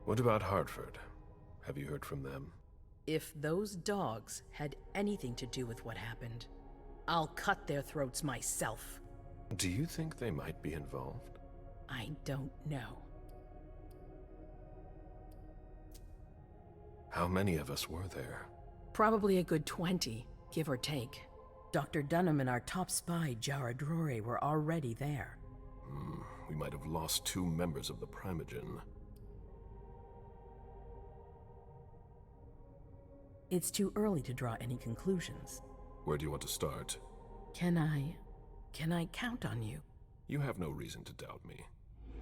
What about Hartford? Have you heard from them? If those dogs had anything to do with what happened, I'll cut their throats myself. Do you think they might be involved? I don't know. How many of us were there? Probably a good 20, give or take. Dr. Dunham and our top spy, Jared Rory, were already there. We might have lost 2 members of the Primogen. It's too early to draw any conclusions. Where do you want to start? Can I count on you? You have no reason to doubt me.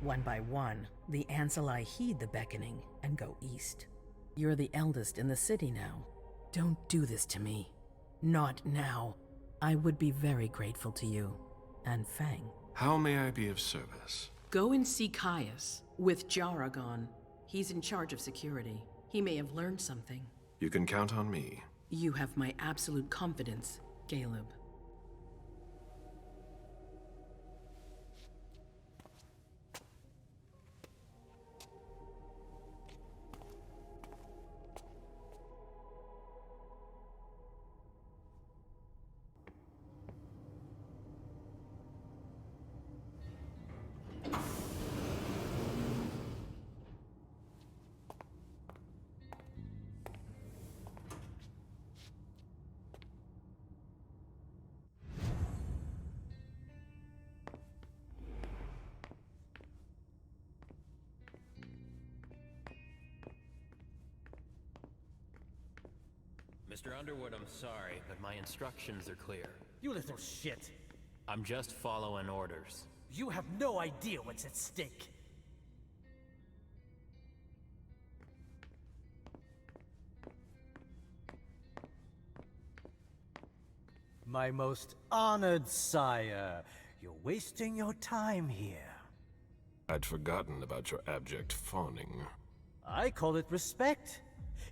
One by one, the Ancilai heed the beckoning and go east. You're the eldest in the city now. Don't do this to me. Not now. I would be very grateful to you. And Fang. How may I be of service? Go and see Caius, with Jaragon. He's in charge of security. He may have learned something. You can count on me. You have my absolute confidence, Caleb. Mr. Underwood, I'm sorry, but my instructions are clear. You little shit. I'm just following orders. You have no idea what's at stake. My most honored sire, you're wasting your time here. I'd forgotten about your abject fawning. I call it respect.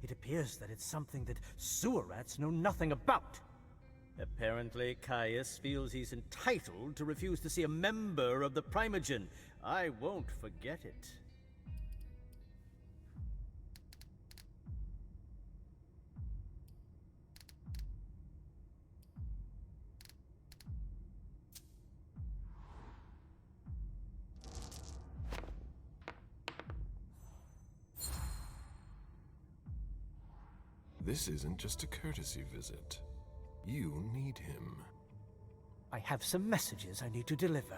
It appears that it's something that sewer rats know nothing about. Apparently, Caius feels he's entitled to refuse to see a member of the Primogen. I won't forget it. This isn't just a courtesy visit. You need him. I have some messages I need to deliver.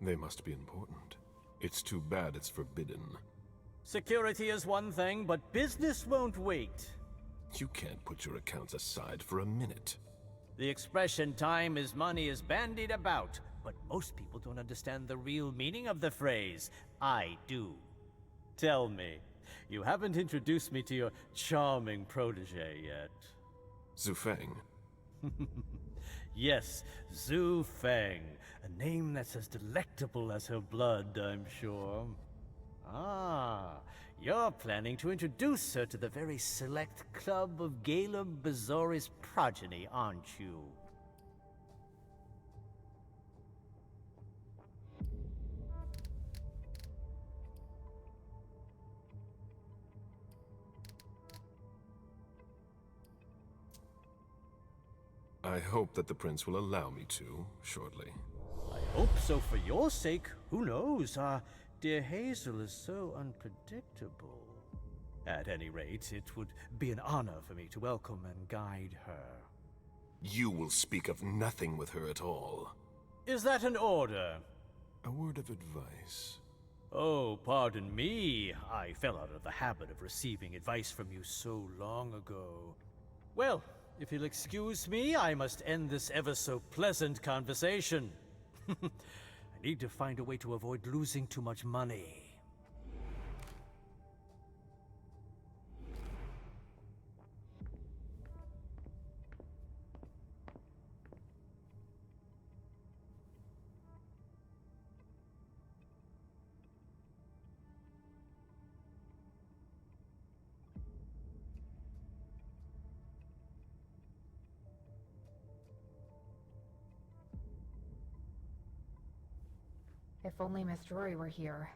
They must be important. It's too bad it's forbidden. Security is one thing, but business won't wait. You can't put your accounts aside for a minute. The expression time is money is bandied about, but most people don't understand the real meaning of the phrase. I do. Tell me, you haven't introduced me to your charming protege yet. Zhu Feng. Yes, Zhu Feng. A name that's as delectable as her blood, I'm sure. Ah, you're planning to introduce her to the very select club of Caleb Bazori's progeny, aren't you? I hope that the prince will allow me to, shortly. I hope so for your sake. Who knows? Dear Hazel is so unpredictable. At any rate, it would be an honor for me to welcome and guide her. You will speak of nothing with her at all. Is that an order? A word of advice. Oh, pardon me. I fell out of the habit of receiving advice from you so long ago. Well, if you'll excuse me, I must end this ever-so-pleasant conversation. I need to find a way to avoid losing too much money. If only Miss Rory were here.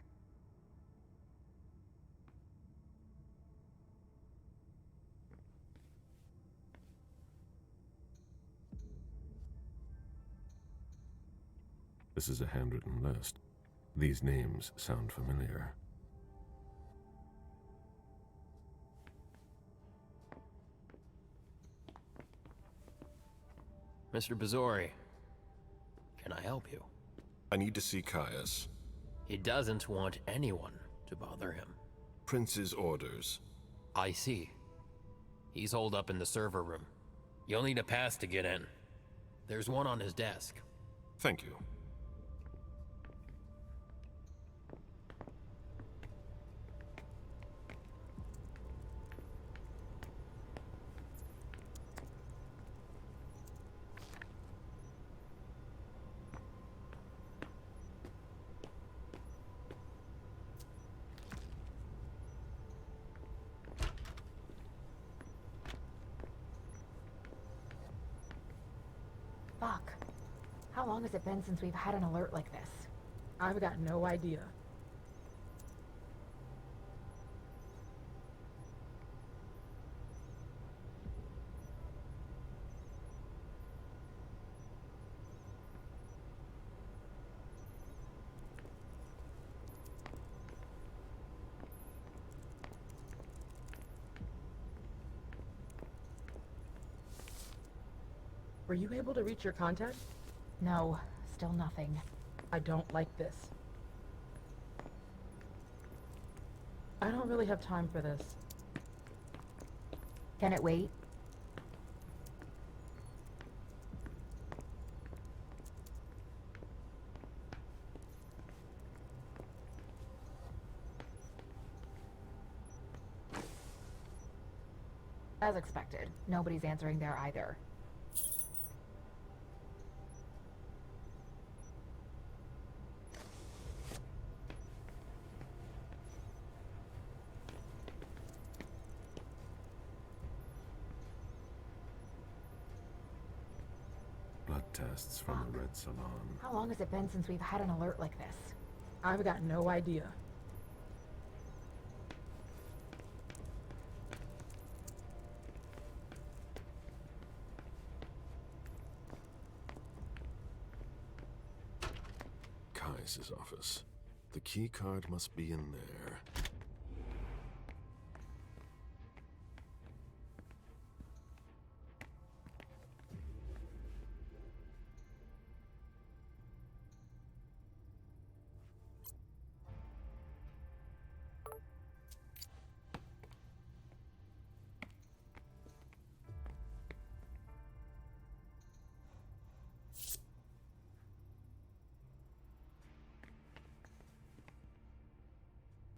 This is a handwritten list. These names sound familiar. Mr. Bazori, can I help you? I need to see Caius. He doesn't want anyone to bother him. Prince's orders. I see. He's holed up in the server room. You'll need a pass to get in. There's one on his desk. Thank you. Fuck. How long has it been since we've had an alert like this? I've got no idea. Were you able to reach your contact? No, still nothing. I don't like this. I don't really have time for this. Can it wait? As expected, nobody's answering there either. Blood tests from the Red Salon. How long has it been since we've had an alert like this? I've got no idea. Caius' office. The key card must be in there.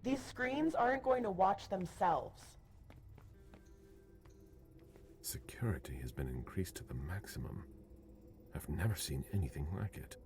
These screens aren't going to watch themselves. Security has been increased to the maximum. I've never seen anything like it.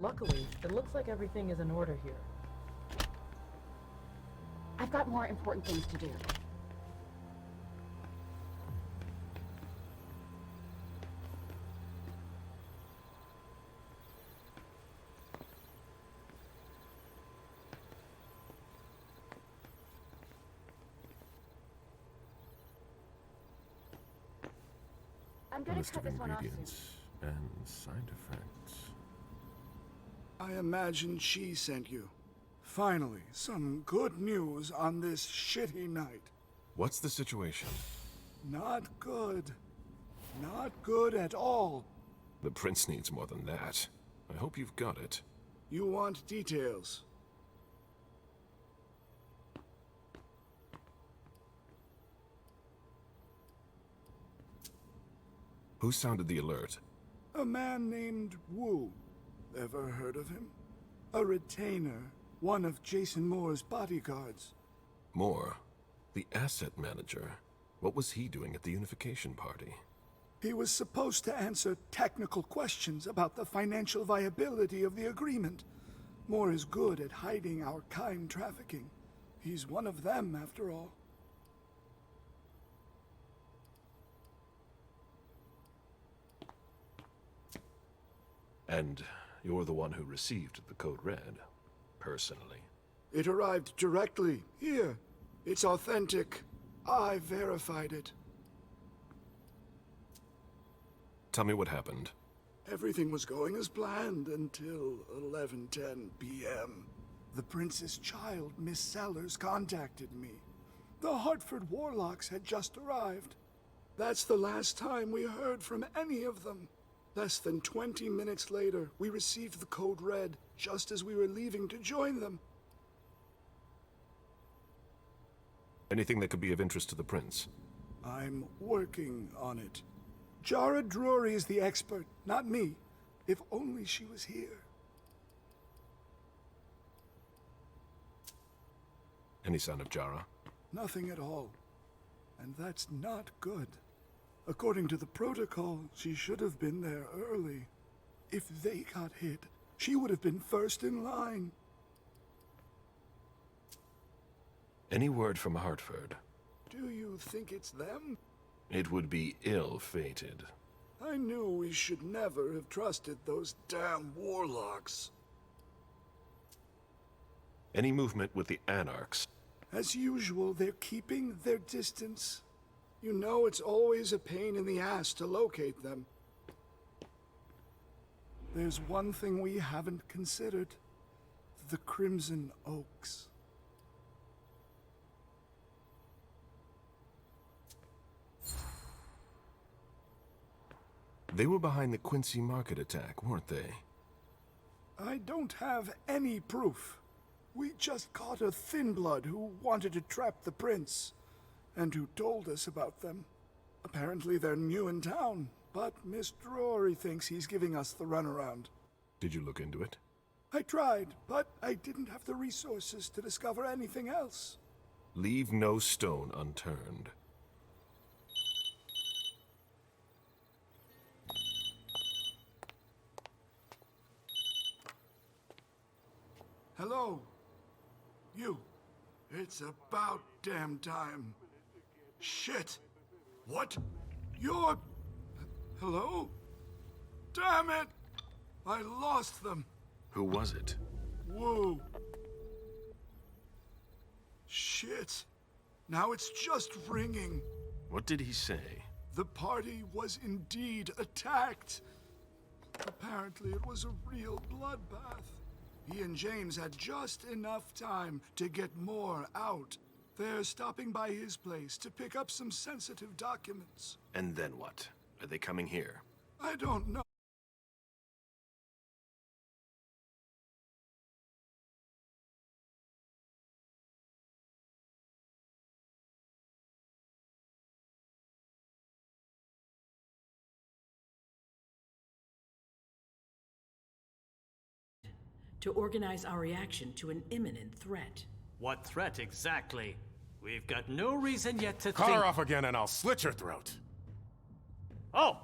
Luckily, it looks like everything is in order here. I've got more important things to do. I'm gonna List cut of this one off soon. ingredients and side effects. I imagine she sent you. Finally, some good news on this shitty night. What's the situation? Not good. Not good at all. The prince needs more than that. I hope you've got it. You want details? Who sounded the alert? A man named Wu. Ever heard of him? A retainer, one of Jason Moore's bodyguards. Moore, the asset manager. What was he doing at the unification party? He was supposed to answer technical questions about the financial viability of the agreement. Moore is good at hiding our kind trafficking. He's one of them, after all. And you're the one who received the Code Red, personally. It arrived directly, here. It's authentic. I verified it. Tell me what happened. Everything was going as planned until 11:10 p.m. The prince's child, Miss Sellers, contacted me. The Hartford Warlocks had just arrived. That's the last time we heard from any of them. Less than 20 minutes later, we received the Code Red, just as we were leaving to join them. Anything that could be of interest to the prince? I'm working on it. Jara Drury is the expert, not me. If only she was here. Any sign of Jara? Nothing at all. And that's not good. According to the protocol, she should have been there early. If they got hit, she would have been first in line. Any word from Hartford? Do you think it's them? It would be ill-fated. I knew we should never have trusted those damn warlocks. Any movement with the Anarchs? As usual, they're keeping their distance. You know it's always a pain in the ass to locate them. There's one thing we haven't considered. The Crimson Oaks. They were behind the Quincy Market attack, weren't they? I don't have any proof. We just caught a thin blood who wanted to trap the prince, and who told us about them. Apparently they're new in town, but Miss Drury thinks he's giving us the runaround. Did you look into it? I tried, but I didn't have the resources to discover anything else. Leave no stone unturned. Hello? You. It's about damn time. Shit! What? You're... Hello? Damn it! I lost them. Who was it? Whoa. Shit. Now it's just ringing. What did he say? The party was indeed attacked. Apparently it was a real bloodbath. He and James had just enough time to get more out. They're stopping by his place to pick up some sensitive documents. And then what? Are they coming here? I don't know. To organize our reaction to an imminent threat. What threat exactly? We've got no reason yet to Call think... her off again and I'll slit your throat. Oh!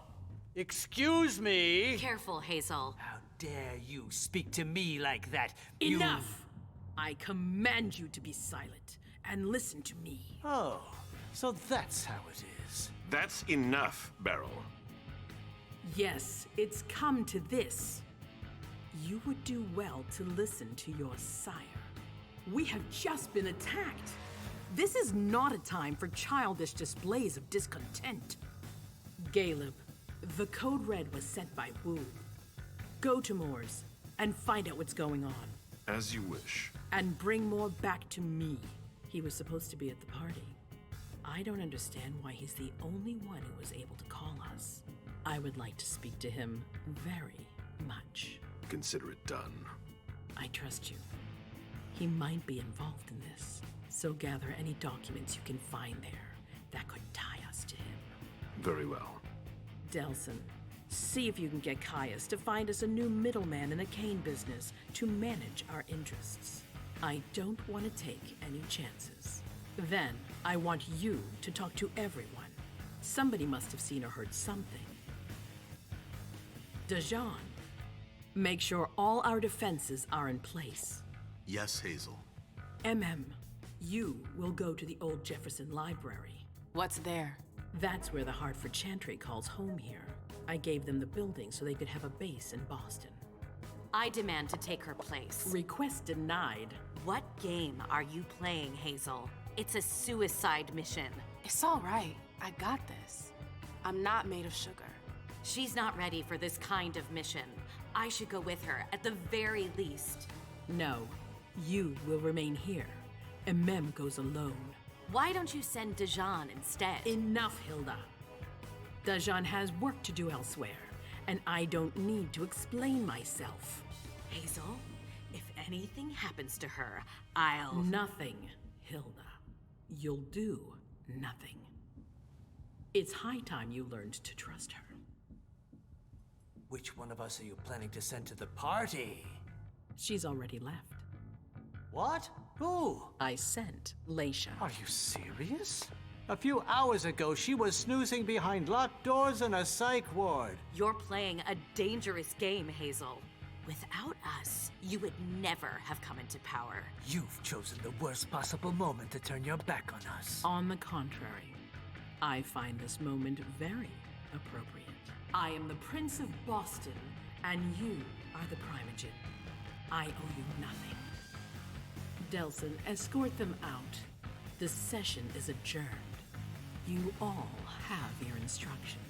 Excuse me! Careful, Hazel. How dare you speak to me like that? Enough! I command you to be silent and listen to me. Oh, so that's how it is. That's enough, Beryl. Yes, it's come to this. You would do well to listen to your sire. We have just been attacked. This is not a time for childish displays of discontent. Caleb, the Code Red was sent by Wu. Go to Moore's and find out what's going on. As you wish. And bring Moore back to me. He was supposed to be at the party. I don't understand why he's the only one who was able to call us. I would like to speak to him very much. Consider it done. I trust you. He might be involved in this, so gather any documents you can find there that could tie us to him. Very well. Delson, see if you can get Caius to find us a new middleman in the cane business to manage our interests. I don't want to take any chances. Then, I want you to talk to everyone. Somebody must have seen or heard something. Dajan, make sure all our defenses are in place. Yes, Hazel. You will go to the old Jefferson Library. What's there? That's where the Hartford Chantry calls home here. I gave them the building so they could have a base in Boston. I demand to take her place. Request denied. What game are you playing, Hazel? It's a suicide mission. It's all right. I got this. I'm not made of sugar. She's not ready for this kind of mission. I should go with her, at the very least. No, you will remain here. Goes alone. Why don't you send Dajan instead? Enough, Hilda. Dajan has work to do elsewhere, and I don't need to explain myself. Hazel, if anything happens to her, I'll... Nothing, Hilda. You'll do nothing. It's high time you learned to trust her. Which one of us are you planning to send to the party? She's already left. What? Who? I sent Leisha. Are you serious? A few hours ago, she was snoozing behind locked doors in a psych ward. You're playing a dangerous game, Hazel. Without us, you would never have come into power. You've chosen the worst possible moment to turn your back on us. On the contrary, I find this moment very appropriate. I am the Prince of Boston, and you are the Primogen. I owe you nothing. Delson, escort them out. The session is adjourned. You all have your instructions.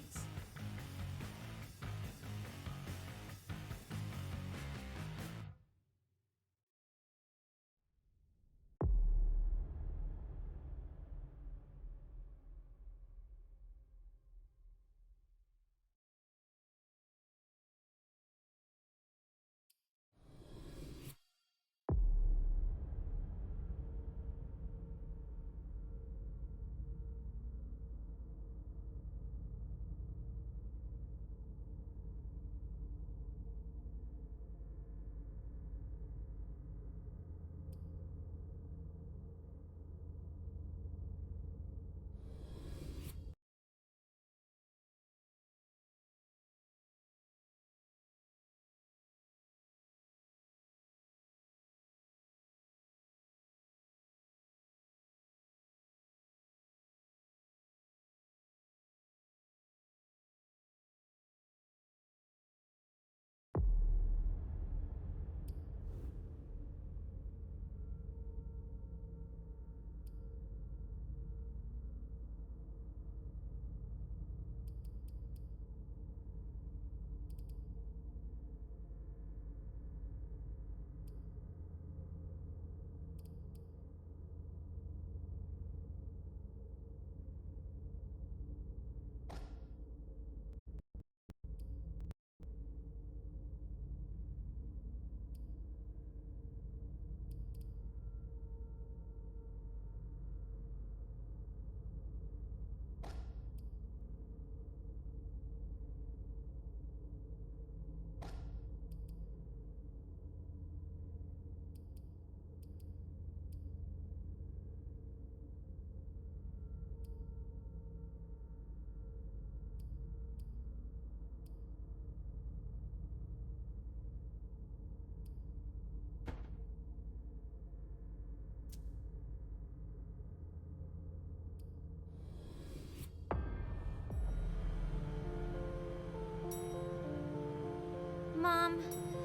Mom,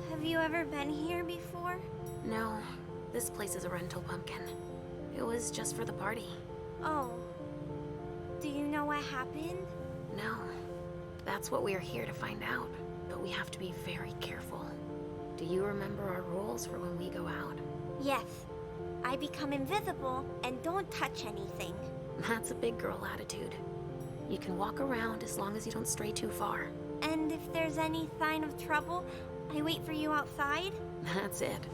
have you ever been here before? No, this place is a rental pumpkin. It was just for the party. Oh. Do you know what happened? No. That's what we are here to find out. But we have to be very careful. Do you remember our rules for when we go out? Yes. I become invisible and don't touch anything. That's a big girl attitude. You can walk around as long as you don't stray too far. And if there's any sign of trouble, I wait for you outside? That's it.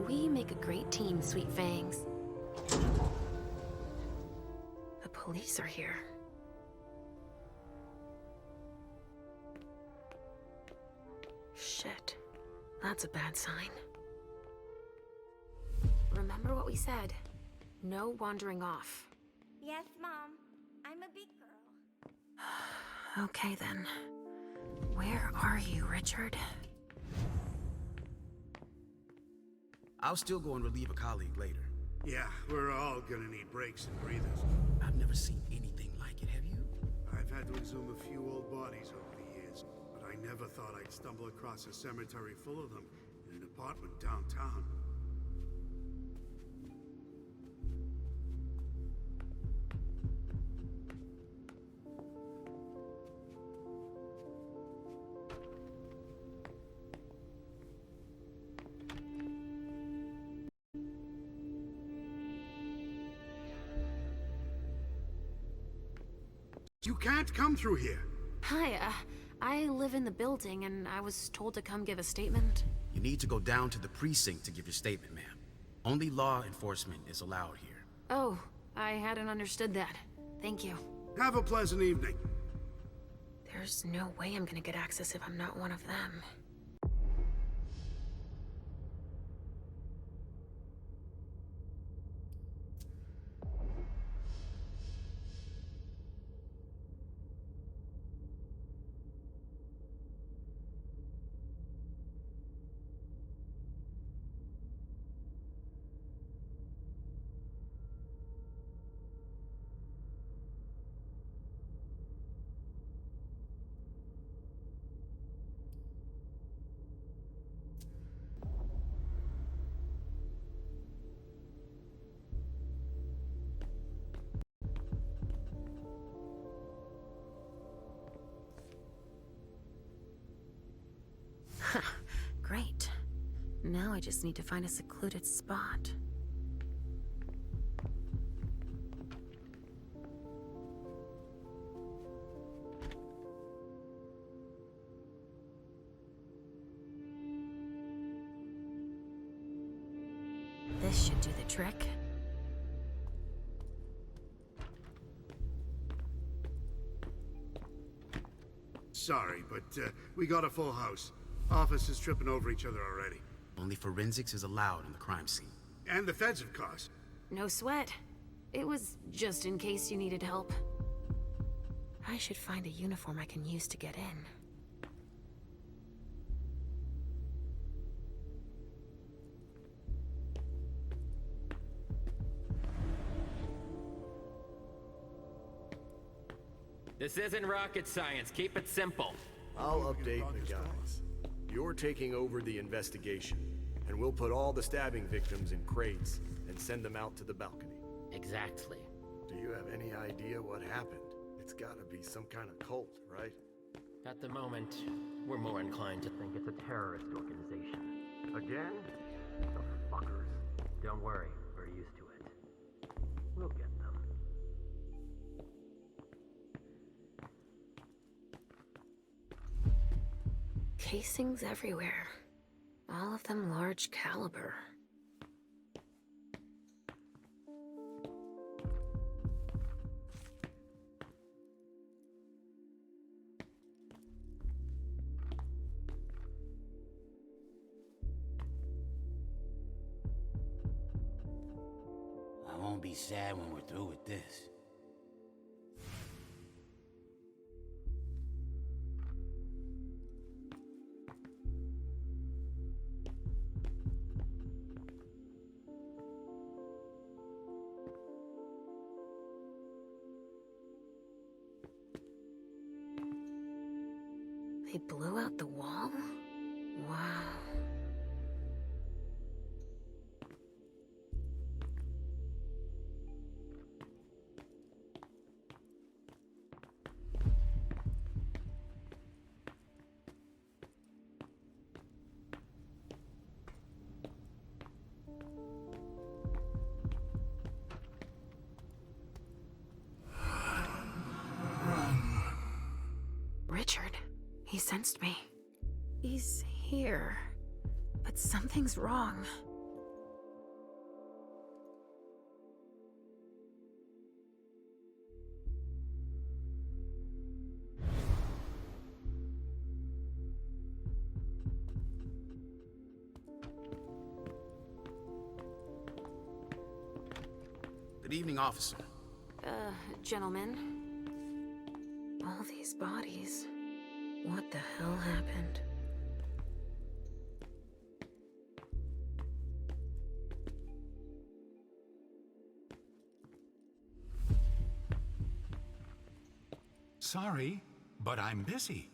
We make a great team, Sweet Fangs. The police are here. Shit. That's a bad sign. Remember what we said. No wandering off. Yes, Mom. I'm a big girl. Okay then. Where are you, Richard? I'll still go and relieve a colleague later. Yeah, we're all gonna need breaks and breathers. I've never seen anything like it, have you? I've had to exhume a few old bodies over the years, but I never thought I'd stumble across a cemetery full of them in an apartment downtown. You can't come through here. Hi, I live in the building and I was told to come give a statement. You need to go down to the precinct to give your statement, ma'am. Only law enforcement is allowed here. Oh, I hadn't understood that. Thank you. Have a pleasant evening. There's no way I'm gonna get access if I'm not one of them. Great. Now I just need to find a secluded spot. This should do the trick. Sorry, but we got a full house. Officers tripping over each other already. Only forensics is allowed in the crime scene. And the feds, of course. No sweat. It was just in case you needed help. I should find a uniform I can use to get in. This isn't rocket science. Keep it simple. I'll update the guys. You're taking over the investigation, and we'll put all the stabbing victims in crates and send them out to the balcony. Exactly. Do you have any idea what happened? It's gotta be some kind of cult, right? At the moment, we're more inclined to think it's a terrorist organization. Again? The fuckers. Don't worry, we're used to it. We'll get them. Casings everywhere. All of them large caliber. I won't be sad when we're through with this. They blew out the wall? Wow. He sensed me. He's here. But something's wrong. Good evening, officer. Gentlemen. All these bodies. What the hell happened? Sorry, but I'm busy.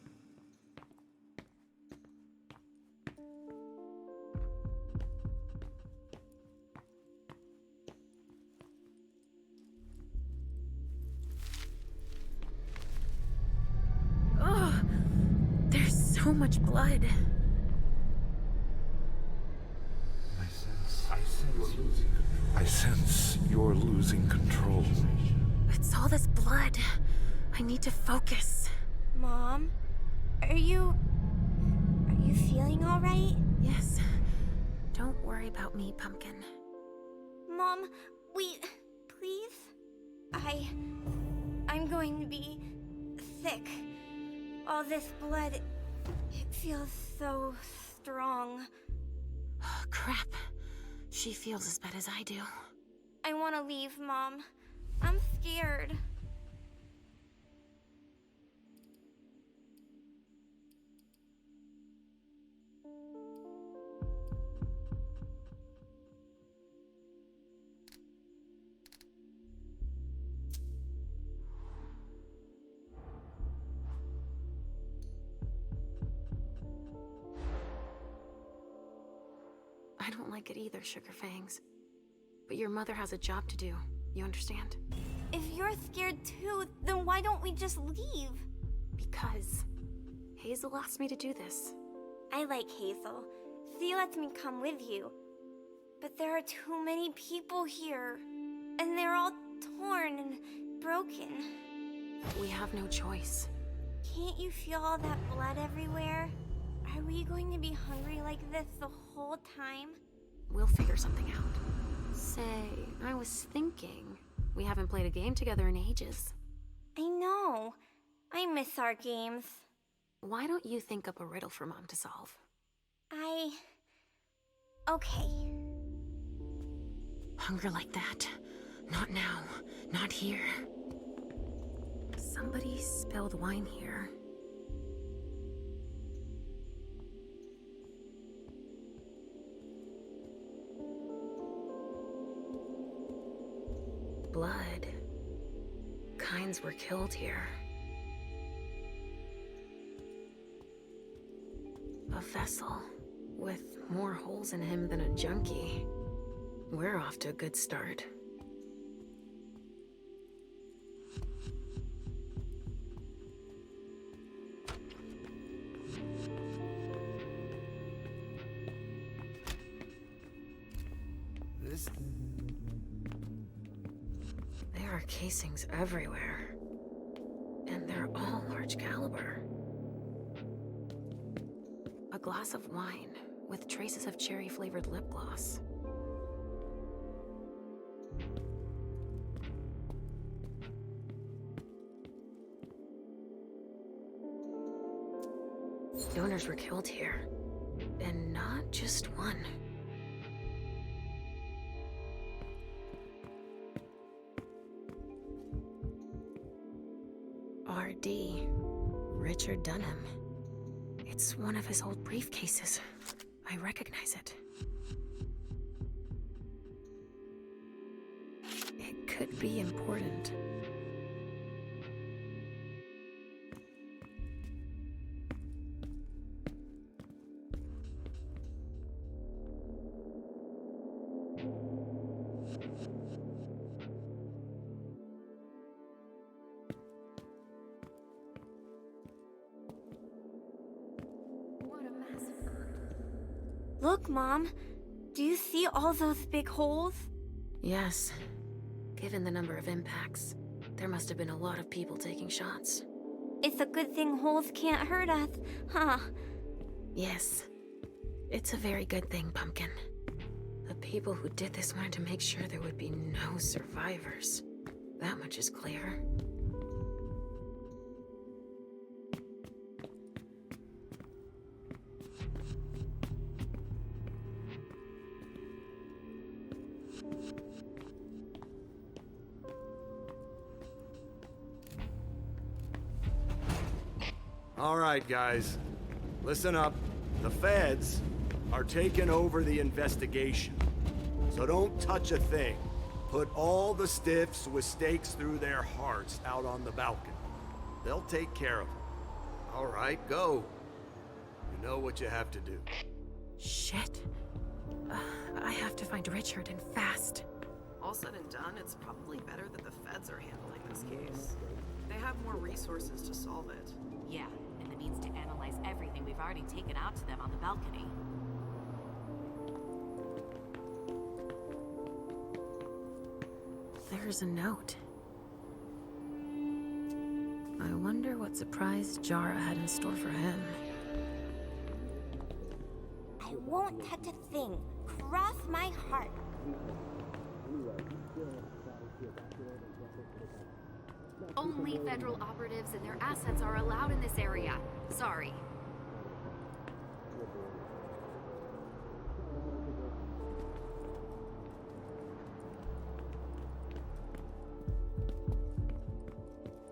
Ugh! There's so much blood. I sense you're losing control. It's all this blood. I need to focus. Mom? Are you feeling alright? Yes. Don't worry about me, Pumpkin. Mom, wait, please? I'm going to be sick. All this blood, it feels so strong. Crap. She feels as bad as I do. I want to leave, Mom. I'm scared. I don't like it either, Sugarfangs. But your mother has a job to do. You understand? If you're scared too, then why don't we just leave? Because Hazel asked me to do this. I like Hazel. She lets me come with you. But there are too many people here. And they're all torn and broken. We have no choice. Can't you feel all that blood everywhere? Are we going to be hungry like this the whole time? We'll figure something out. Say, I was thinking, we haven't played a game together in ages. I know. I miss our games. Why don't you think up a riddle for Mom to solve? Okay. Hunger like that. Not now. Not here. Somebody spilled wine here. Blood. Kinds were killed here. A vessel with more holes in him than a junkie. We're off to a good start. There are casings everywhere. And they're all large caliber. A glass of wine with traces of cherry-flavored lip gloss. Donors were killed here. And not just one. R.D. Richard Dunham. It's one of his old briefcases. I recognize it. It could be important. Look, Mom. Do you see all those big holes? Yes. Given the number of impacts, there must have been a lot of people taking shots. It's a good thing holes can't hurt us, huh? Yes. It's a very good thing, Pumpkin. The people who did this wanted to make sure there would be no survivors. That much is clear. All right, guys. Listen up. The feds are taking over the investigation. So don't touch a thing. Put all the stiffs with stakes through their hearts out on the balcony. They'll take care of them. All right, go. You know what you have to do. Shit. I have to find Richard, and fast. All said and done, it's probably better that the feds are handling this case. They have more resources to solve it. Yeah, and the means to analyze everything we've already taken out to them on the balcony. There's a note. I wonder what surprise Jara had in store for him. I won't touch a thing. Cross my heart. Only federal operatives and their assets are allowed in this area. Sorry.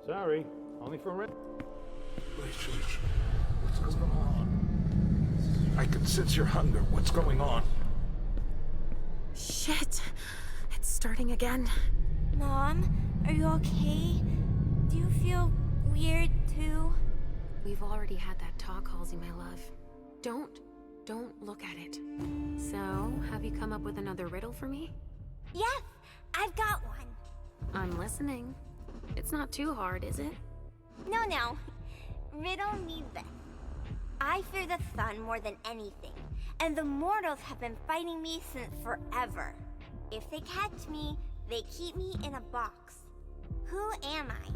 Sorry, only for rent. Richard, what's going on? I can sense your hunger. What's going on? Shit! It's starting again. Mom, are you okay? Do you feel weird too? We've already had that talk, Halsey, my love. Don't look at it. So, have you come up with another riddle for me? Yes, I've got one. I'm listening. It's not too hard, is it? No. Riddle me this. I fear the sun more than anything, and the mortals have been fighting me since forever. If they catch me, they keep me in a box. Who am I?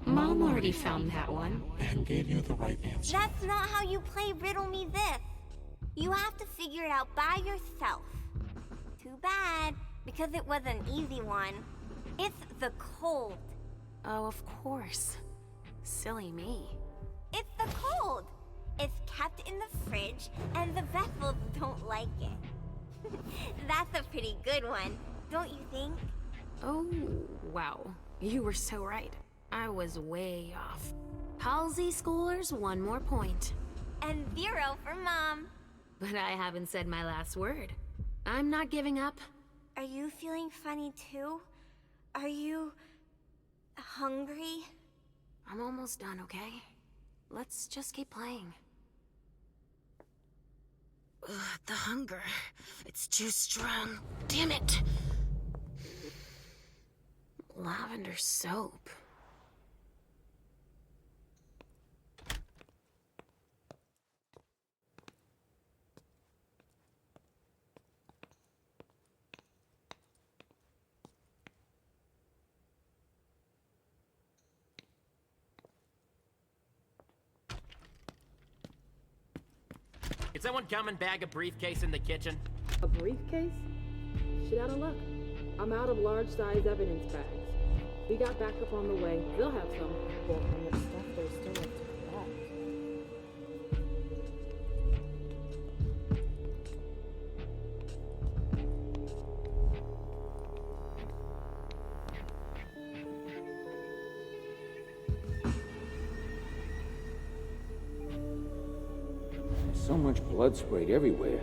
Mom already found that one. And gave you the right answer. That's not how you play Riddle Me This. You have to figure it out by yourself. Too bad, because it was an easy one. It's the cold. Oh, of course. Silly me. It's the cold. It's kept in the fridge, and the vessels don't like it. That's a pretty good one, don't you think? Oh, wow. You were so right. I was way off. Halsey scores 1 more point. And 0 for Mom. But I haven't said my last word. I'm not giving up. Are you feeling funny too? Are you hungry? I'm almost done, okay? Let's just keep playing. Ugh, the hunger. It's too strong. Damn it! Lavender soap. Can someone come and bag a briefcase in the kitchen? A briefcase? Shit out of luck. I'm out of large-size evidence bags. We got backup on the way. They'll have some. Well, from the stuff there's still left to collect. So much blood sprayed everywhere.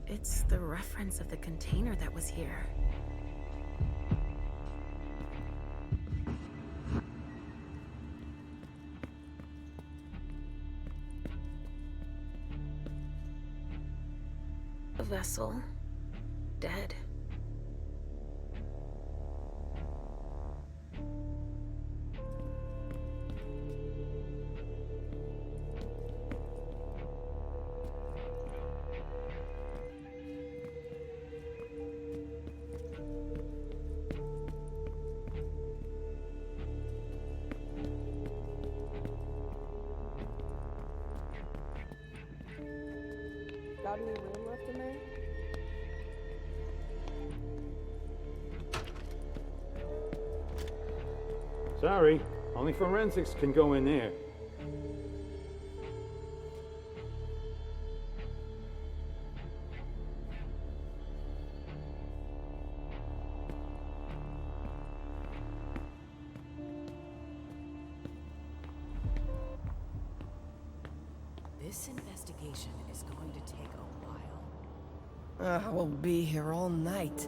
It's the reference of the container that was here. vessel. Dead. Got any room left in there? Sorry, only forensics can go in there. This investigation is going to take a while. We'll be here all night.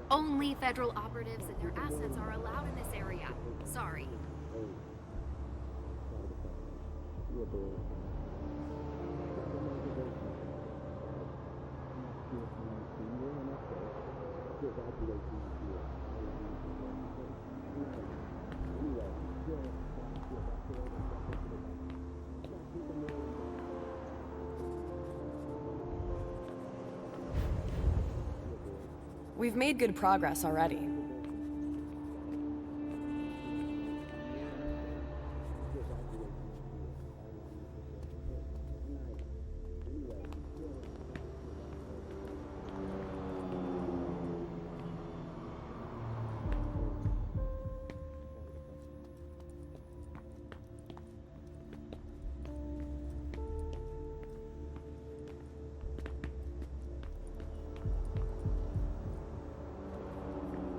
Only federal operatives and their assets are allowed in this area. Sorry. We've made good progress already.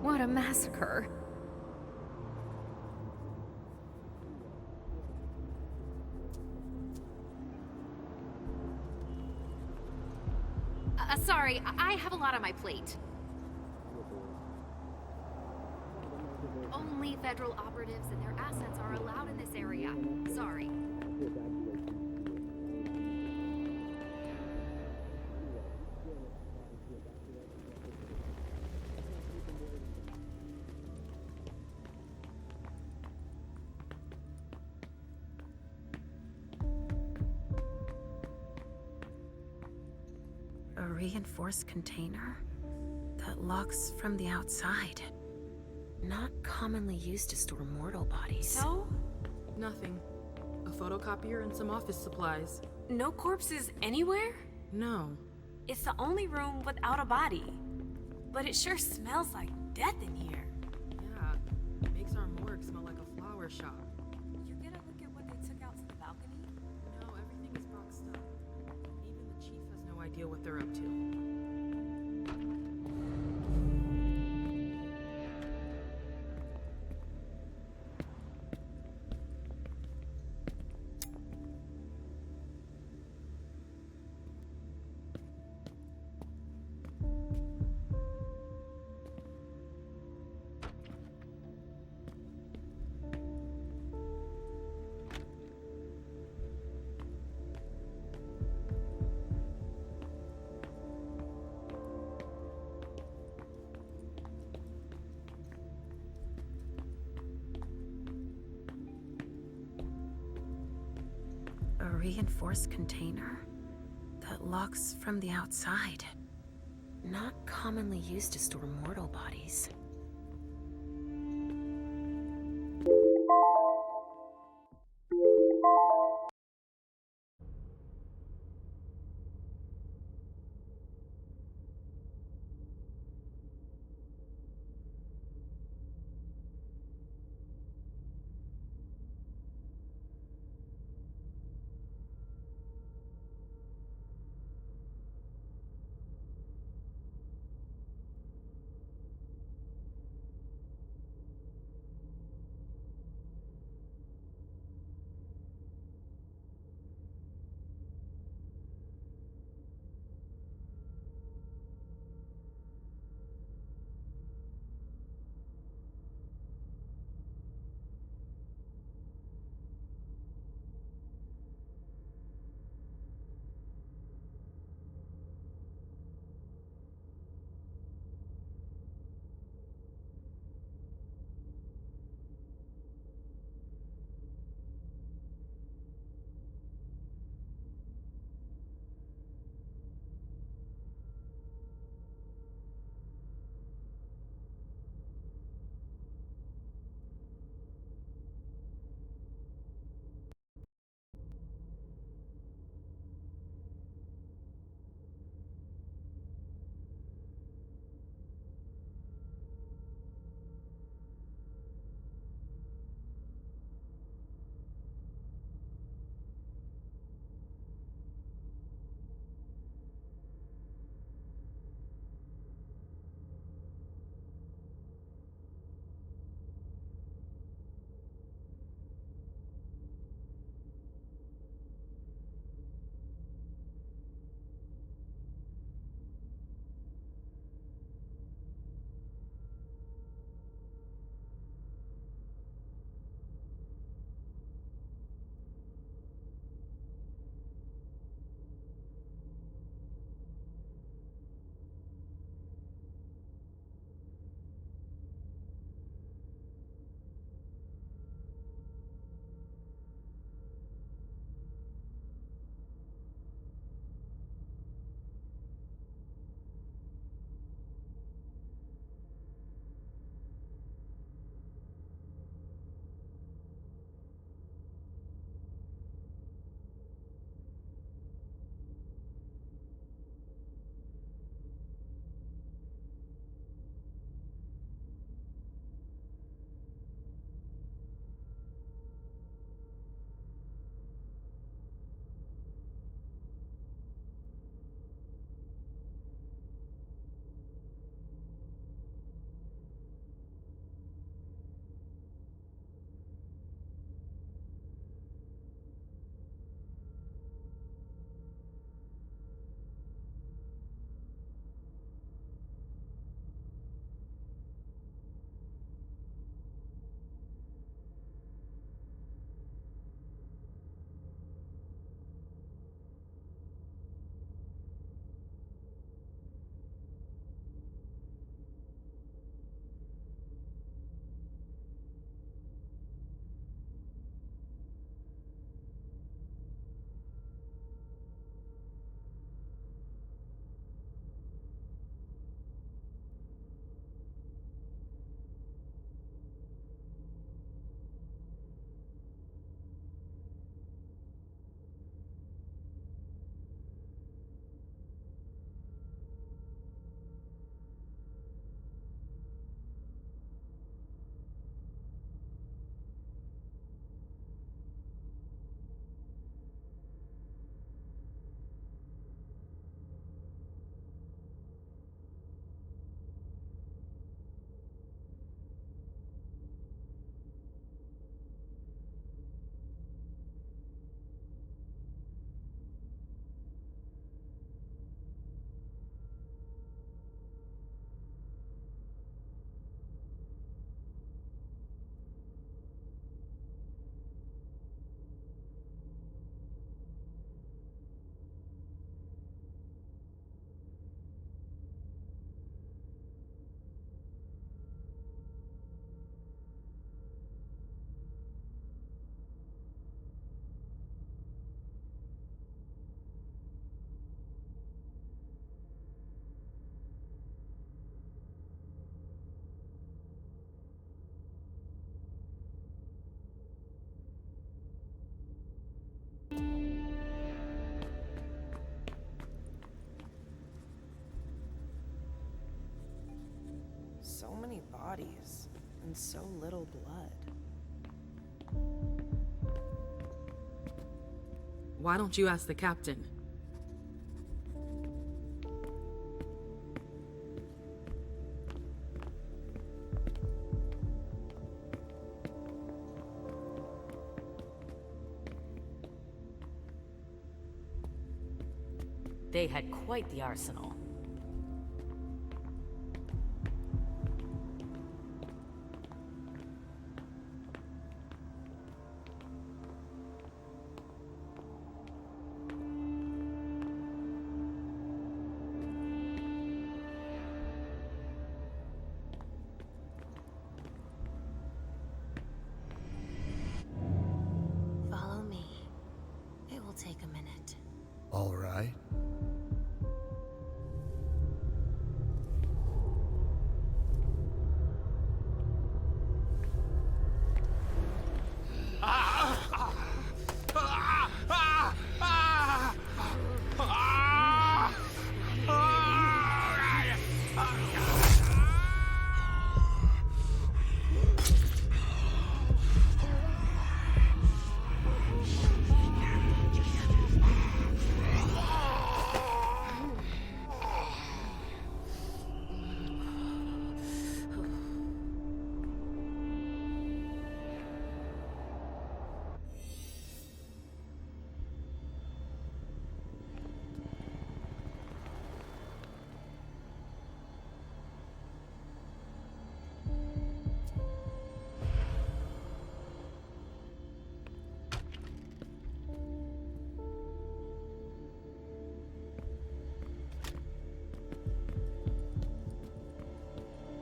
What a massacre. Sorry, I have a lot on my plate. Only federal operatives and their assets are allowed in this area. Sorry. A reinforced container that locks from the outside. Not commonly used to store mortal bodies. So? Nothing. A photocopier and some office supplies. No corpses anywhere? No. It's the only room without a body. But it sure smells like death in here. Yeah, it makes our morgue smell like a flower shop. You get a look at what they took out to the balcony? No, everything is boxed up. Even the chief has no idea what they're up to. A reinforced container that locks from the outside. Not commonly used to store mortal bodies. bodies and so little blood. Why don't you ask the captain? They had quite the arsenal. Follow me. It will take a minute. All right.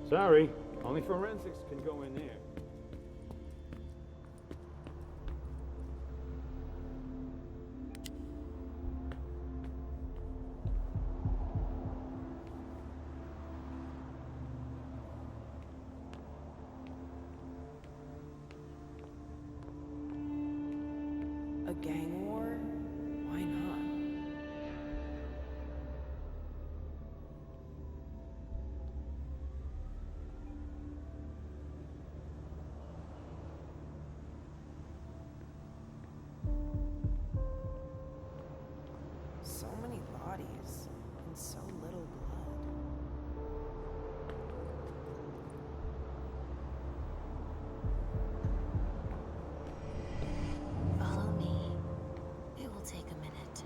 Sorry, only forensics can go in there. A gang war? Why not? So many bodies and so little blood. Follow me. It will take a minute.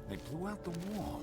They blew out the wall.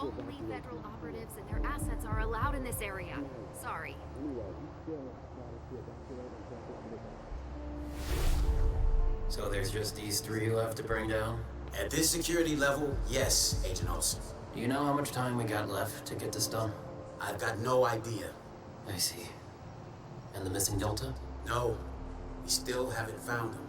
Only federal operatives and their assets are allowed in this area. Sorry. So there's just these three left to bring down? At this security level, yes, Agent Olsen. Do you know how much time we got left to get this done? I've got no idea. I see. And the missing Delta? No, we still haven't found him.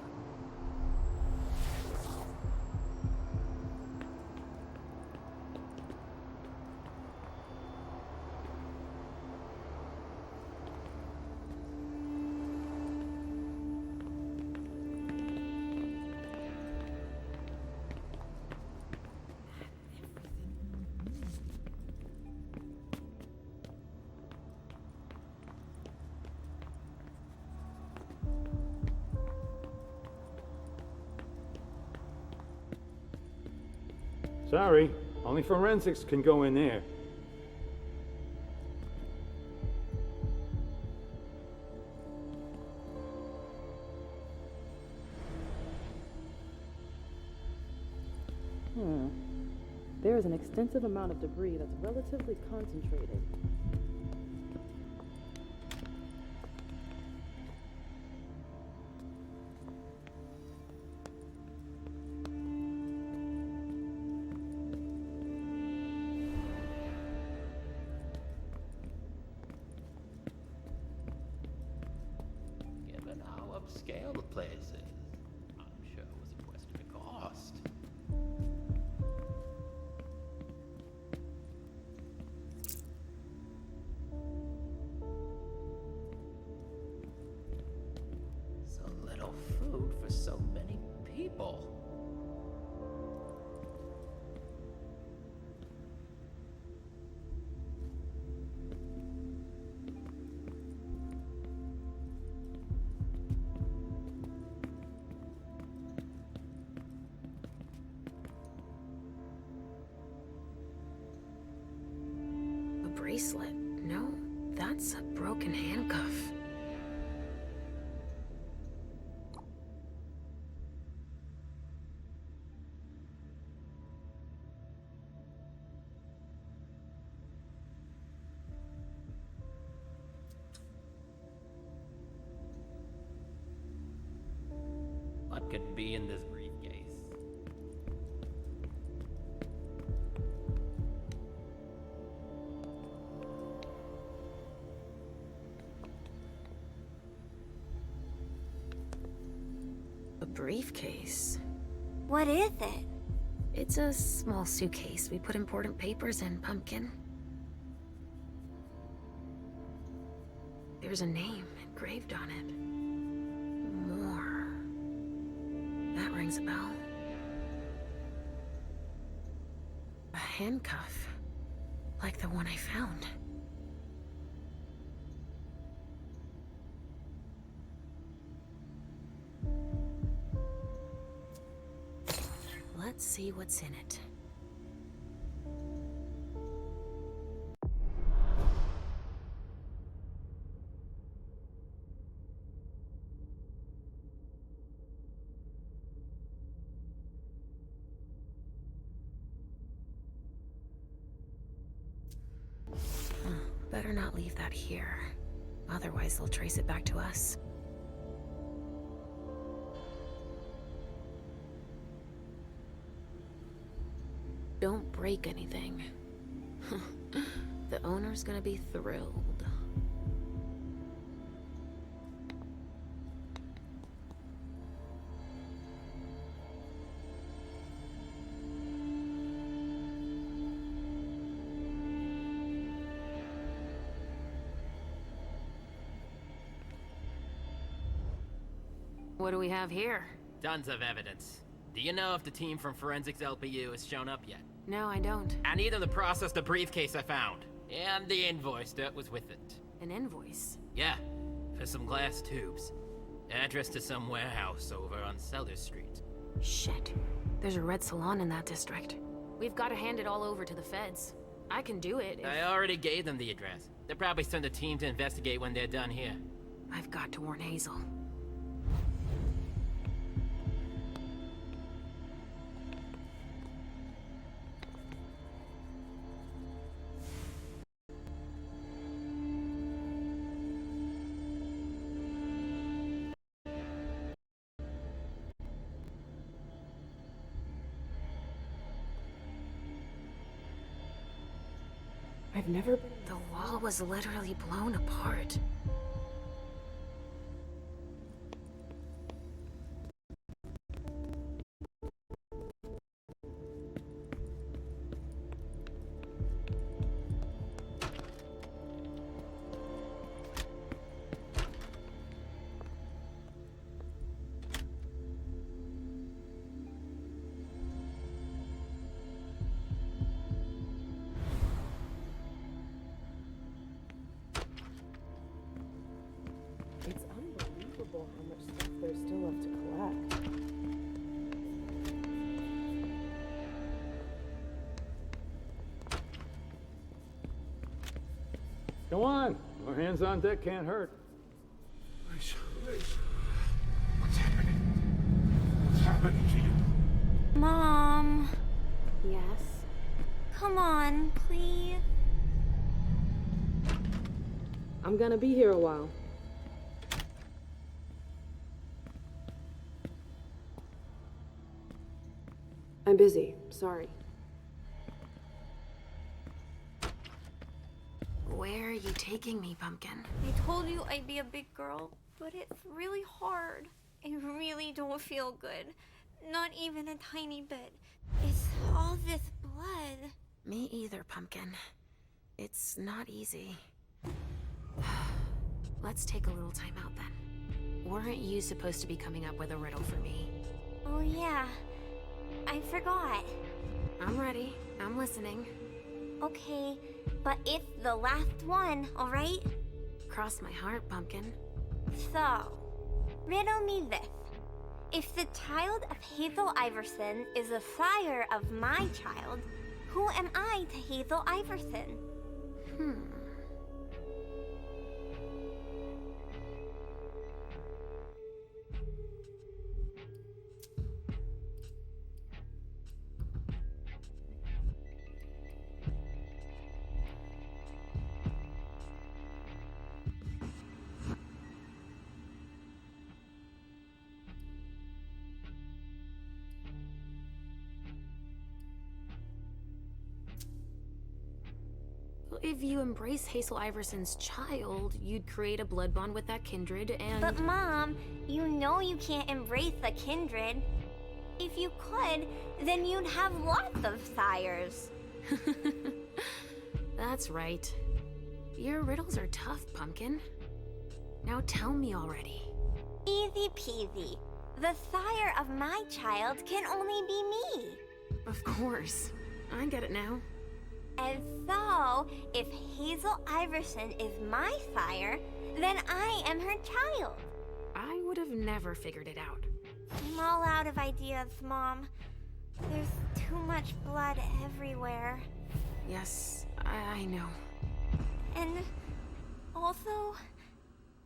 Sorry, only forensics can go in there. There is an extensive amount of debris that's relatively concentrated. Given how upscale the place is, I'm sure it was a question of cost. So little food for so many people. A bracelet? No, that's a broken handcuff. What could be in this briefcase? A briefcase? What is it? It's a small suitcase. We put important papers in, Pumpkin. There's a name engraved on it. More. That rings a bell. A handcuff. Like the one I found. Let's see what's in it. Better not leave that here. Otherwise, they'll trace it back to us. Don't break anything. The owner's gonna be thrilled. What do we have here? Tons of evidence. Do you know if the team from Forensics LPU has shown up yet? No, I don't. I need them to process the briefcase I found. And the invoice that was with it. An invoice? Yeah, for some glass tubes. Address to some warehouse over on Sellers Street. Shit. There's a red salon in that district. We've got to hand it all over to the feds. I can do it if... I already gave them the address. They'll probably send a team to investigate when they're done here. I've got to warn Hazel. I've never been... The wall was literally blown apart. It's unbelievable how much stuff there's still left to collect. Go on. More hands on deck can't hurt. What's happening? What's happening to you? Mom, Yes? come on, please. I'm gonna be here a while. I'm busy. Sorry. Where are you taking me, Pumpkin? I told you I'd be a big girl, but it's really hard. I really don't feel good. Not even a tiny bit. It's all this blood. Me either, Pumpkin. It's not easy. Let's take a little time out then. Weren't you supposed to be coming up with a riddle for me? Oh yeah, I forgot. I'm ready. I'm listening. Okay, but it's the last one, alright? Cross my heart, Pumpkin. So, riddle me this. If the child of Hazel Iverson is the sire of my child, who am I to Hazel Iverson? If you embrace Hazel Iverson's child, you'd create a blood bond with that kindred and... But Mom, you know you can't embrace a kindred. If you could, then you'd have lots of sires. That's right. Your riddles are tough, Pumpkin. Now tell me already. Easy peasy. The sire of my child can only be me. Of course. I get it now. And so, if Hazel Iverson is my sire, then I am her child. I would have never figured it out. I'm all out of ideas, Mom. There's too much blood everywhere. Yes, I know. And also,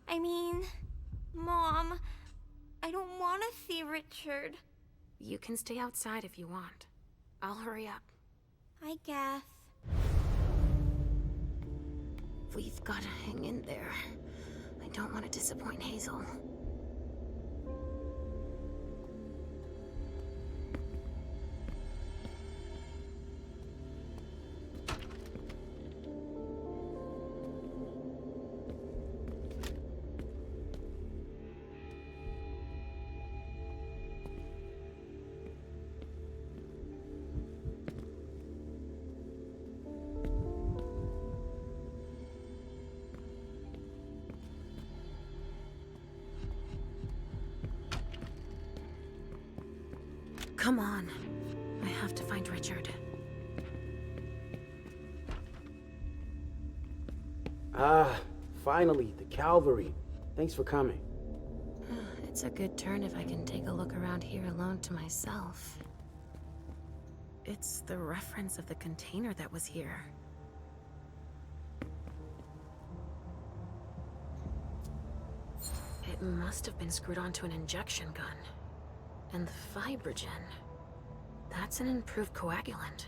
I mean, Mom, I don't want to see Richard. You can stay outside if you want. I'll hurry up. I guess. We've got to hang in there. I don't want to disappoint Hazel. Come on. I have to find Richard. Ah, finally, the cavalry. Thanks for coming. It's a good turn if I can take a look around here alone to myself. It's the reference of the container that was here. It must have been screwed onto an injection gun. And the fibrogen. That's an improved coagulant.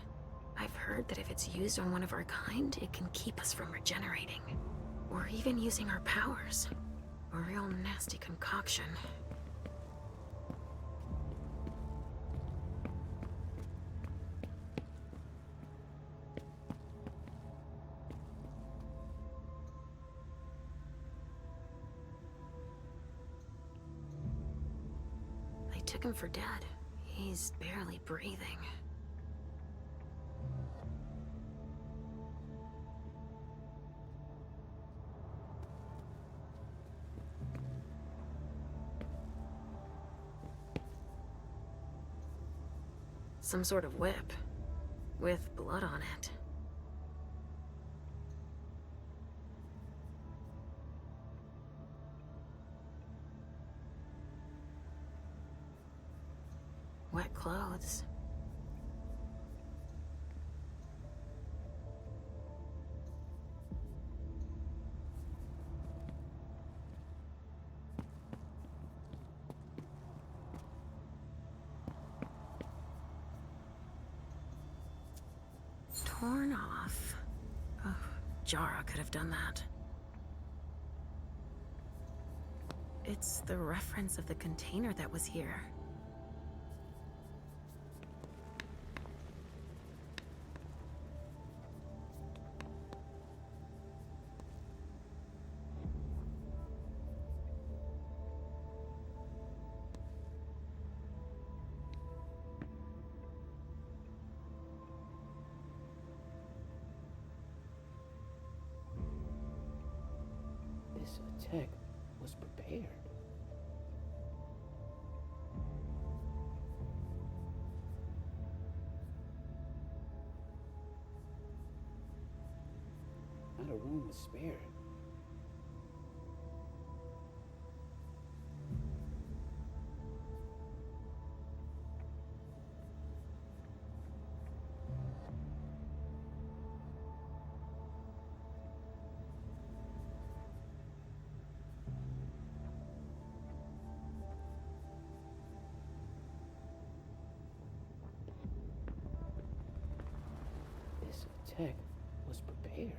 I've heard that if it's used on one of our kind, it can keep us from regenerating. Or even using our powers. A real nasty concoction. took him for dead. He's barely breathing. Some sort of whip, with blood on it. Wet clothes. Torn off. Oh, Jara could have done that. It's the reference of the container that was here. This attack was prepared. Not a room was spared. This attack was prepared.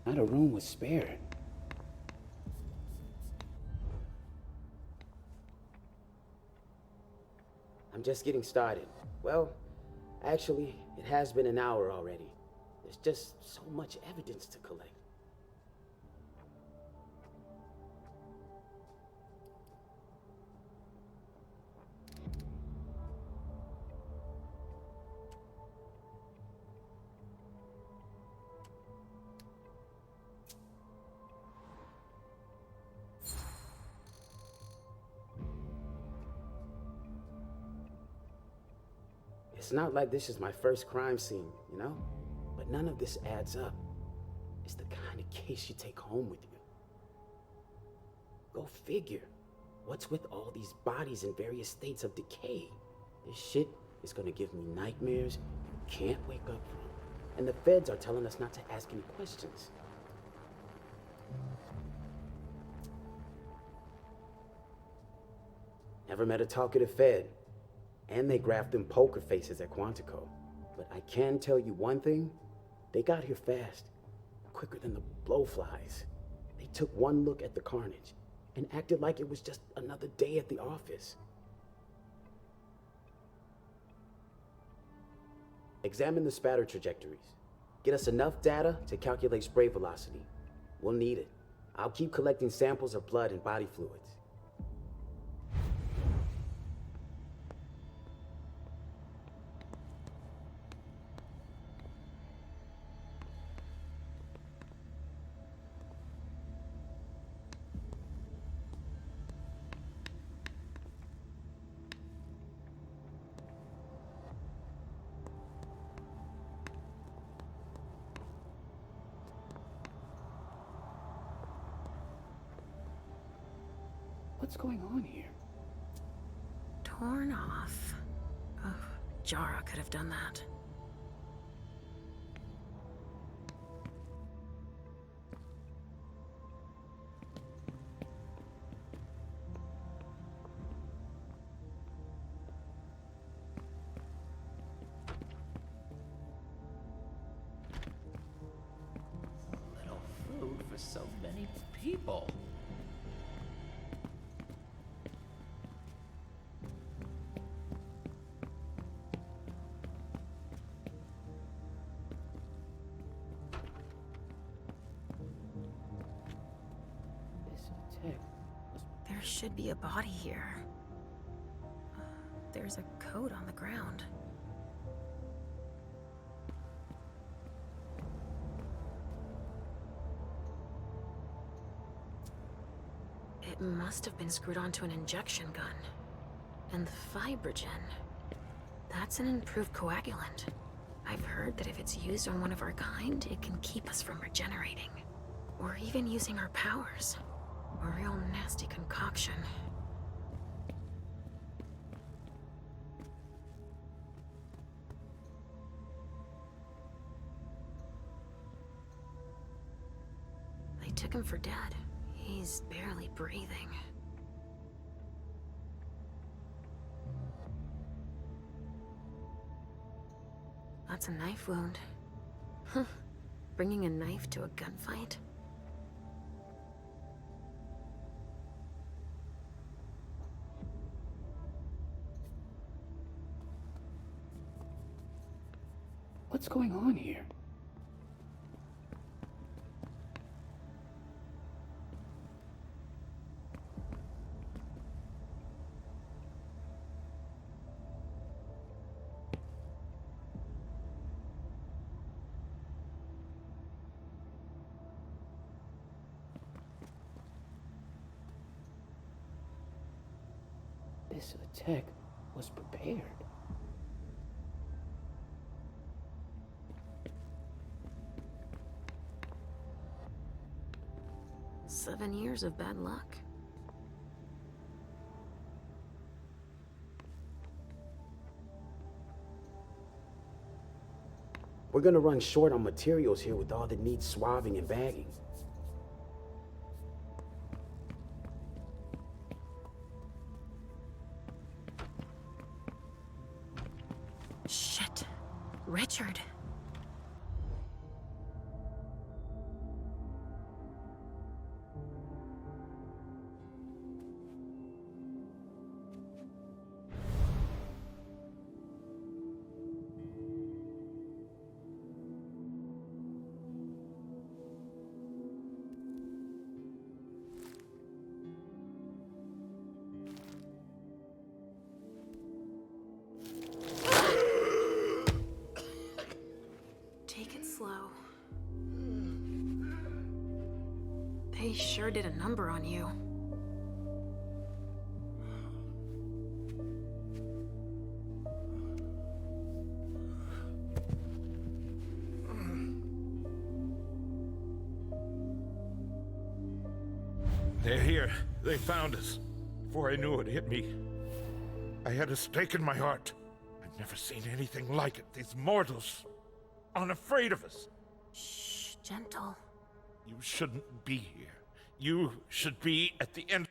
Not a room was spared. I'm just getting started. Well, actually, it has been an hour already. There's just so much evidence to collect. It's not like this is my first crime scene, you know? But none of this adds up. It's the kind of case you take home with you. Go figure. What's with all these bodies in various states of decay? This shit is gonna give me nightmares you can't wake up from. And the feds are telling us not to ask any questions. Never met a talkative fed. And they graft them poker faces at Quantico. But I can tell you one thing, they got here fast, quicker than the blowflies. They took one look at the carnage and acted like it was just another day at the office. Examine the spatter trajectories. Get us enough data to calculate spray velocity. We'll need it. I'll keep collecting samples of blood and body fluids. What's going on here? Torn off. Oh, Jara could have done that. so many people. There should be a body here. There's a coat on the ground. It must have been screwed onto an injection gun. And the fibrogen, that's an improved coagulant. I've heard that if it's used on one of our kind, it can keep us from regenerating. Or even using our powers. A real nasty concoction. They took him for dead. He's barely breathing. That's a knife wound. Huh. Bringing a knife to a gunfight? What's going on here? This attack was prepared. "7 years of bad luck." We're gonna run short on materials here with all that needs swabbing and bagging. Shit. Richard. Take it slow. They sure did a number on you. They're here. They found us. Before I knew it hit me, I had a stake in my heart. I've never seen anything like it. These mortals, unafraid of us. Shh, gentle. You shouldn't be here. You should be at the end.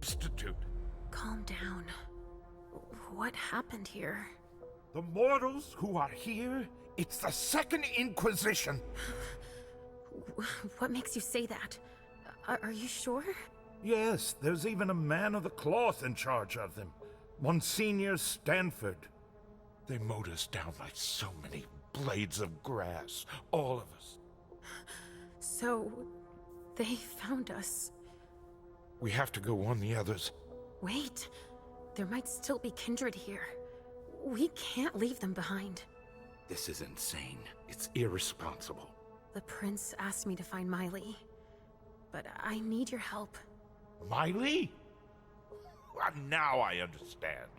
Institute. Calm down. What happened here? The mortals who are here, it's the Second Inquisition. What makes you say that? Are you sure? Yes, there's even a man of the cloth in charge of them. Monsignor Stanford. They mowed us down like so many blades of grass, all of us. So, they found us. We have to go warn the others. Wait, there might still be kindred here. We can't leave them behind. This is insane. It's irresponsible. The prince asked me to find Miley, but I need your help. Miley? Well, now I understand.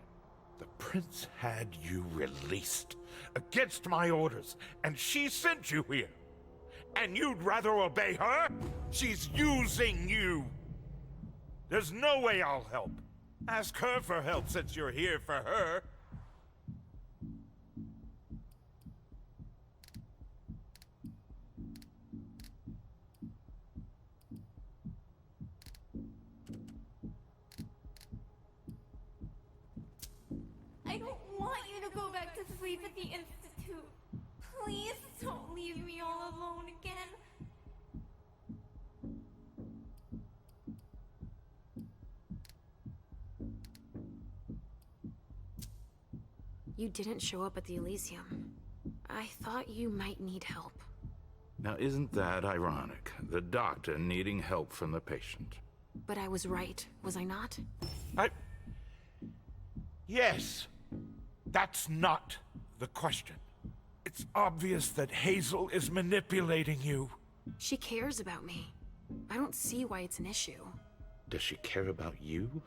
The prince had you released against my orders, and she sent you here. And you'd rather obey her? She's using you. There's no way I'll help. Ask her for help since you're here for her. I don't want you to go back to sleep at the Institute. Please don't leave me all alone again. You didn't show up at the Elysium. I thought you might need help. Now, isn't that ironic? The doctor needing help from the patient. But I was right, was I not? Yes. That's not the question. It's obvious that Hazel is manipulating you. She cares about me. I don't see why it's an issue. Does she care about you?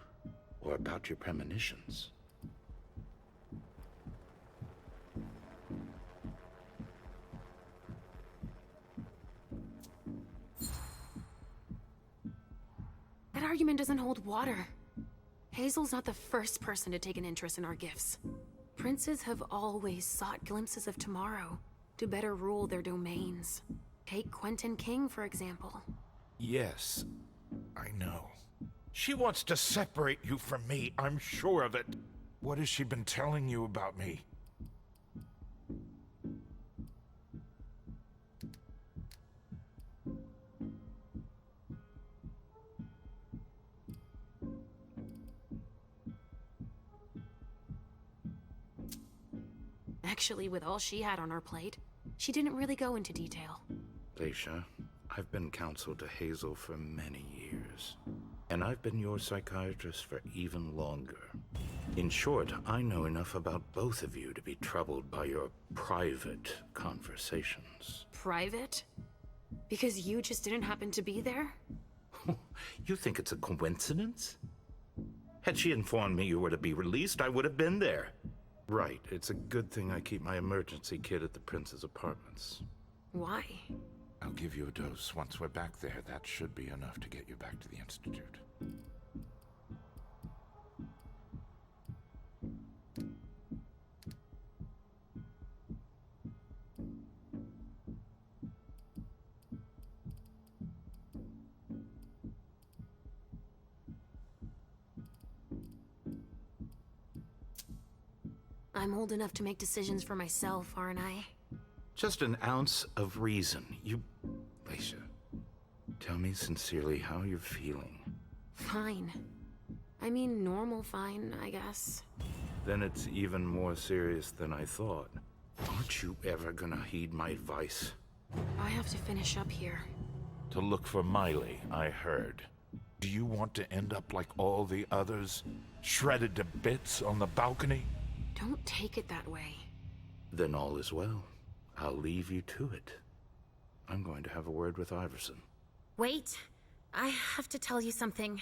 Or about your premonitions? That argument doesn't hold water. Hazel's not the first person to take an interest in our gifts. Princes have always sought glimpses of tomorrow to better rule their domains. Take Quentin King, for example. Yes, I know. She wants to separate you from me, I'm sure of it. What has she been telling you about me? Actually, with all she had on her plate, she didn't really go into detail. Leisha, I've been counsel to Hazel for many years. And I've been your psychiatrist for even longer. In short, I know enough about both of you to be troubled by your private conversations. Private? Because you just didn't happen to be there? You think it's a coincidence? Had she informed me you were to be released, I would have been there. Right, it's a good thing I keep my emergency kit at the prince's apartments. Why? I'll give you a dose once we're back there. That should be enough to get you back to the Institute. I'm old enough to make decisions for myself, aren't I? Just an ounce of reason. Leisha, tell me sincerely how you're feeling. Fine. I mean, normal fine, I guess. Then it's even more serious than I thought. Aren't you ever gonna heed my advice? I have to finish up here. To look for Miley, I heard. Do you want to end up like all the others? Shredded to bits on the balcony? Don't take it that way. Then all is well. I'll leave you to it. I'm going to have a word with Iverson. Wait, I have to tell you something.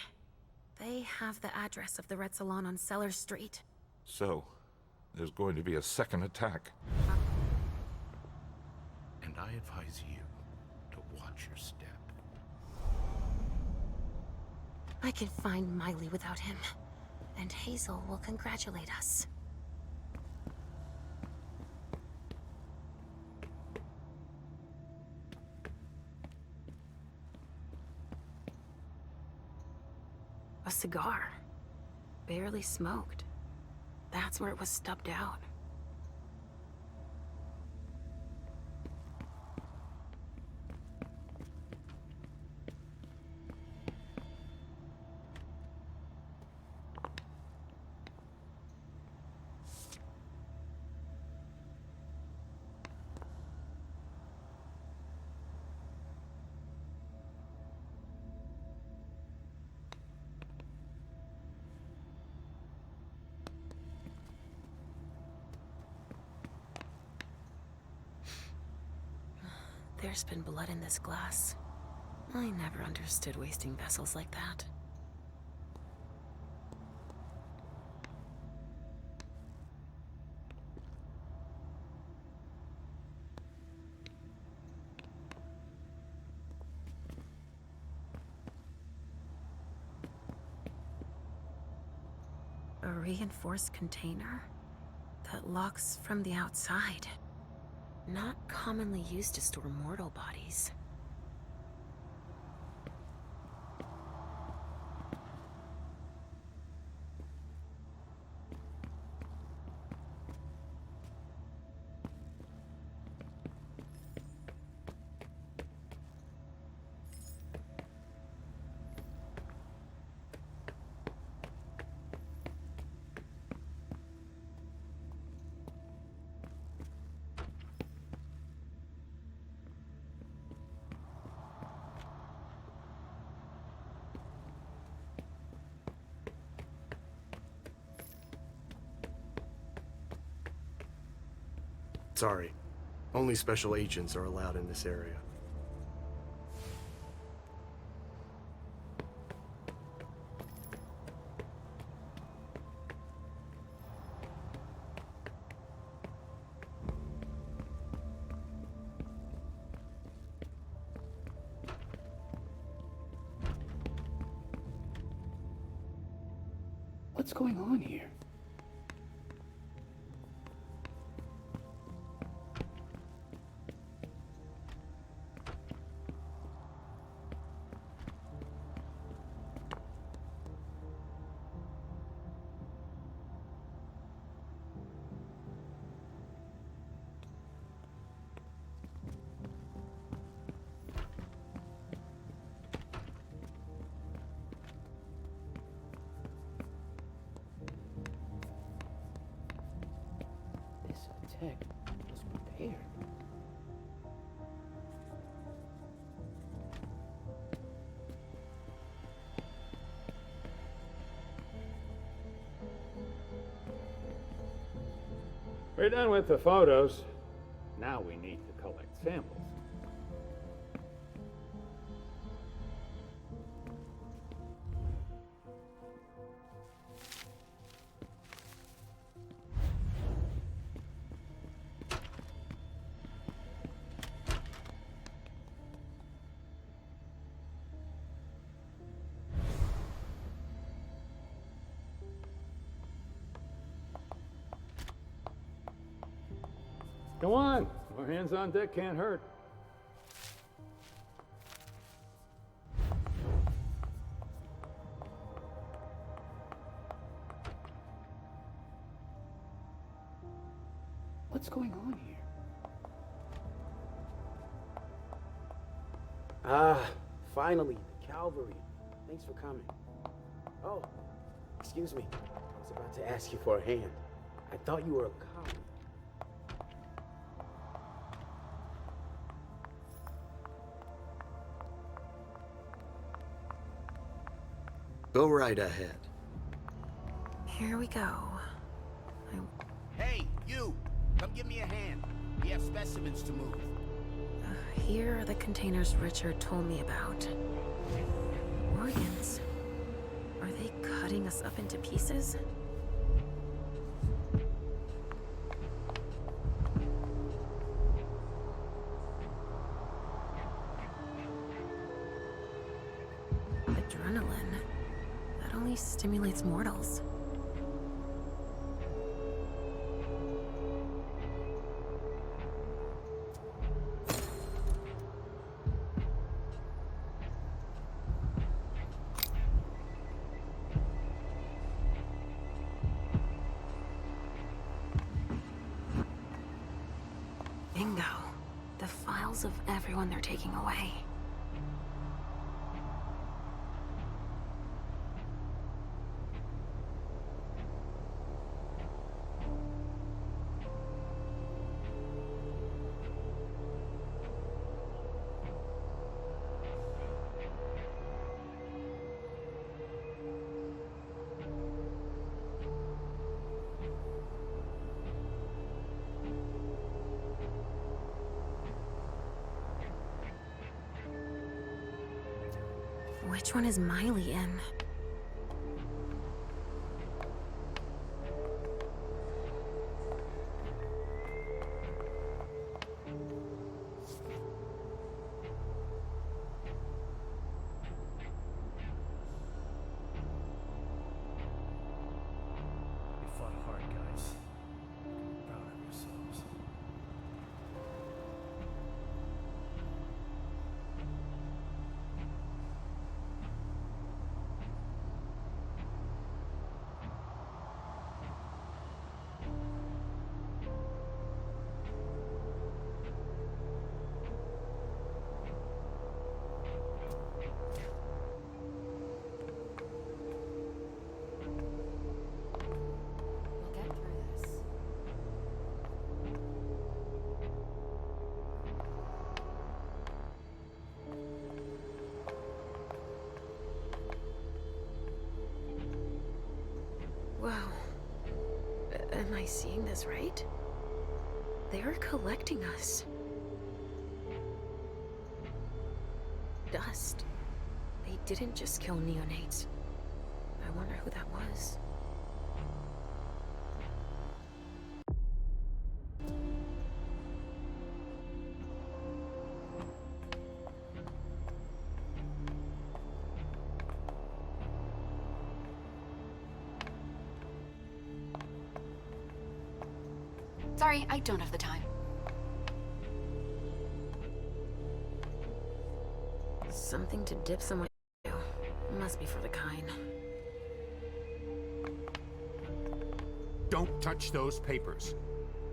They have the address of the Red Salon on Cellar Street. So, there's going to be a second attack. And I advise you to watch your step. I can find Miley without him, and Hazel will congratulate us. A cigar. Barely smoked. That's where it was stubbed out. There's been blood in this glass. I never understood wasting vessels like that. A reinforced container that locks from the outside. Not commonly used to store mortal bodies. Sorry. Only special agents are allowed in this area. What's going on here? Tech was prepared. We're done with the photos. Now we need to collect samples. Come on, more hands on deck can't hurt. What's going on here? Ah, finally, the cavalry. Thanks for coming. Oh, excuse me. I was about to ask you for a hand. I thought you were a colleague. Go right ahead. Here we go. Hey, you! Come give me a hand. We have specimens to move. Here are the containers Richard told me about. Organs. Are they cutting us up into pieces? Adrenaline. That only stimulates mortals. Bingo. The files of everyone they're taking away. Which one is Miley in? You fought hard, guys. Be proud of yourselves. We'll get through this. Wow. Am I seeing this right? They're collecting us. Dust. They didn't just kill neonates. I wonder who that was. Sorry, I don't have the time. Something to dip someone into. Must be for the kind. Don't touch those papers.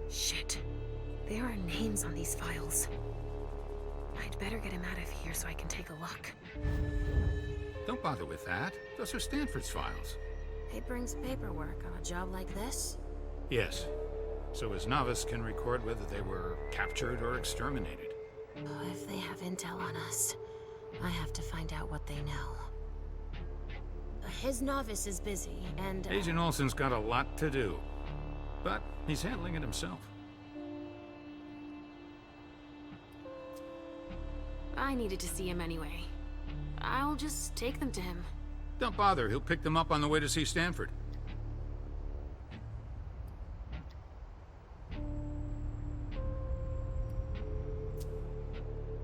Shit. There are names on these files. I'd better get him out of here so I can take a look. Don't bother with that. Those are Stanford's files. It brings paperwork on a job like this? Yes. So his novice can record whether they were captured or exterminated. Oh, if they have intel on us, I have to find out what they know. His novice is busy, and... Agent Olsen's got a lot to do. But he's handling it himself. I needed to see him anyway. I'll just take them to him. Don't bother. He'll pick them up on the way to see Stanford.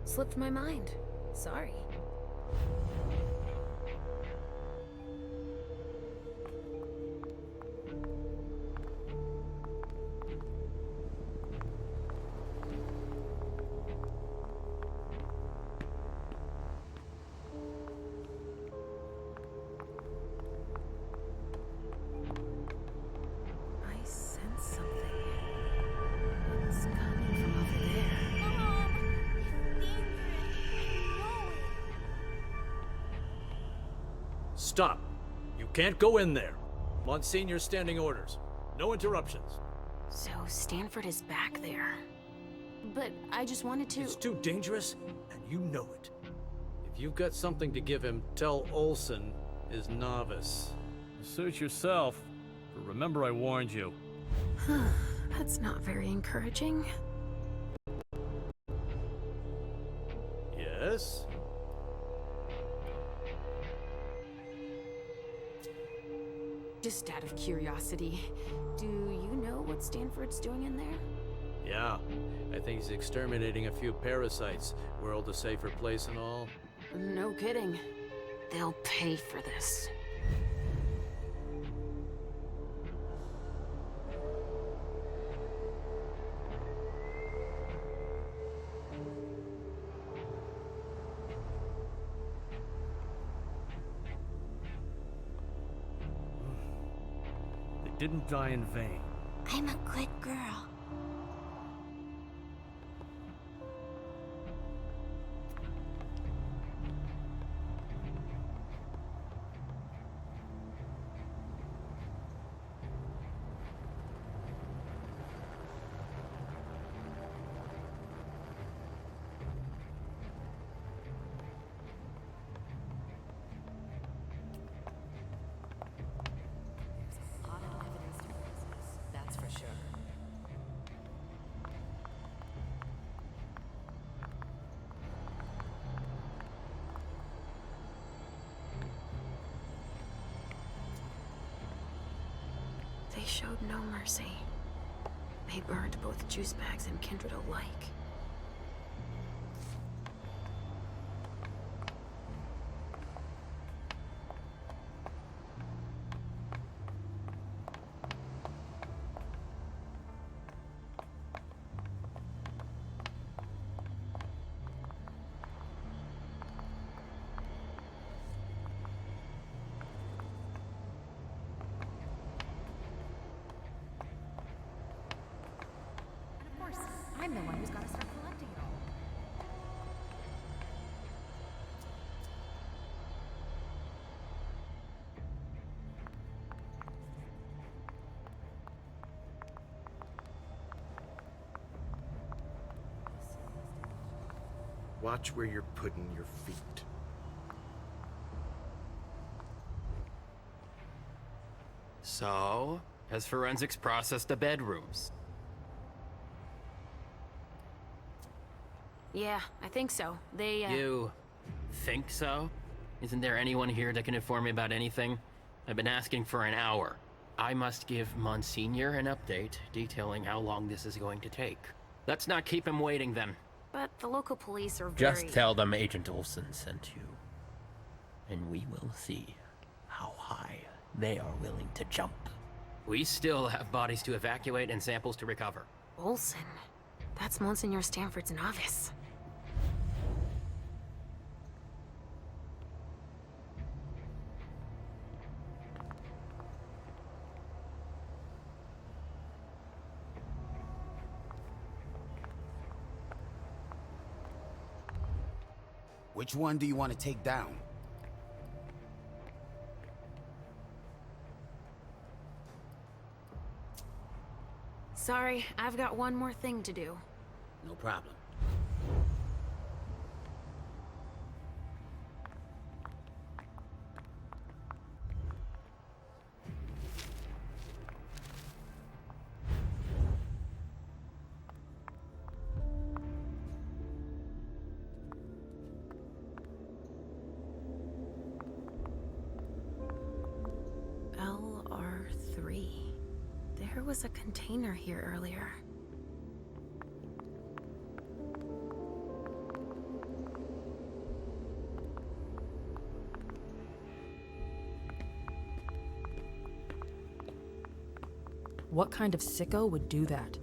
Slipped my mind. Sorry. I sense something. It's coming from over there. Stop. You can't go in there. Monsignor's standing orders. No interruptions. So Stanford is back there. But I just wanted to... It's too dangerous, and you know it. If you've got something to give him, tell Olsen, his novice. Suit yourself, but remember I warned you. That's not very encouraging. Yes? Just out of curiosity, do you know what Stanford's doing in there? Yeah, I think he's exterminating a few parasites. World a safer place and all. No kidding. They'll pay for this. They didn't die in vain. I'm a good girl. They showed no mercy. They burned both juice bags and kindred alike. I'm the one who's got to start collecting it all. Watch where you're putting your feet. So, has forensics processed the bedrooms? Yeah, I think so. They, You think so? Isn't there anyone here that can inform me about anything? I've been asking for an hour. I must give Monsignor an update detailing how long this is going to take. Let's not keep him waiting then. But the local police are very... Just tell them Agent Olsen sent you. And we will see how high they are willing to jump. We still have bodies to evacuate and samples to recover. Olsen? That's Monsignor Stanford's novice. Which one do you want to take down? Sorry, I've got one more thing to do. No problem. LR3. There was a container here earlier. What kind of sicko would do that?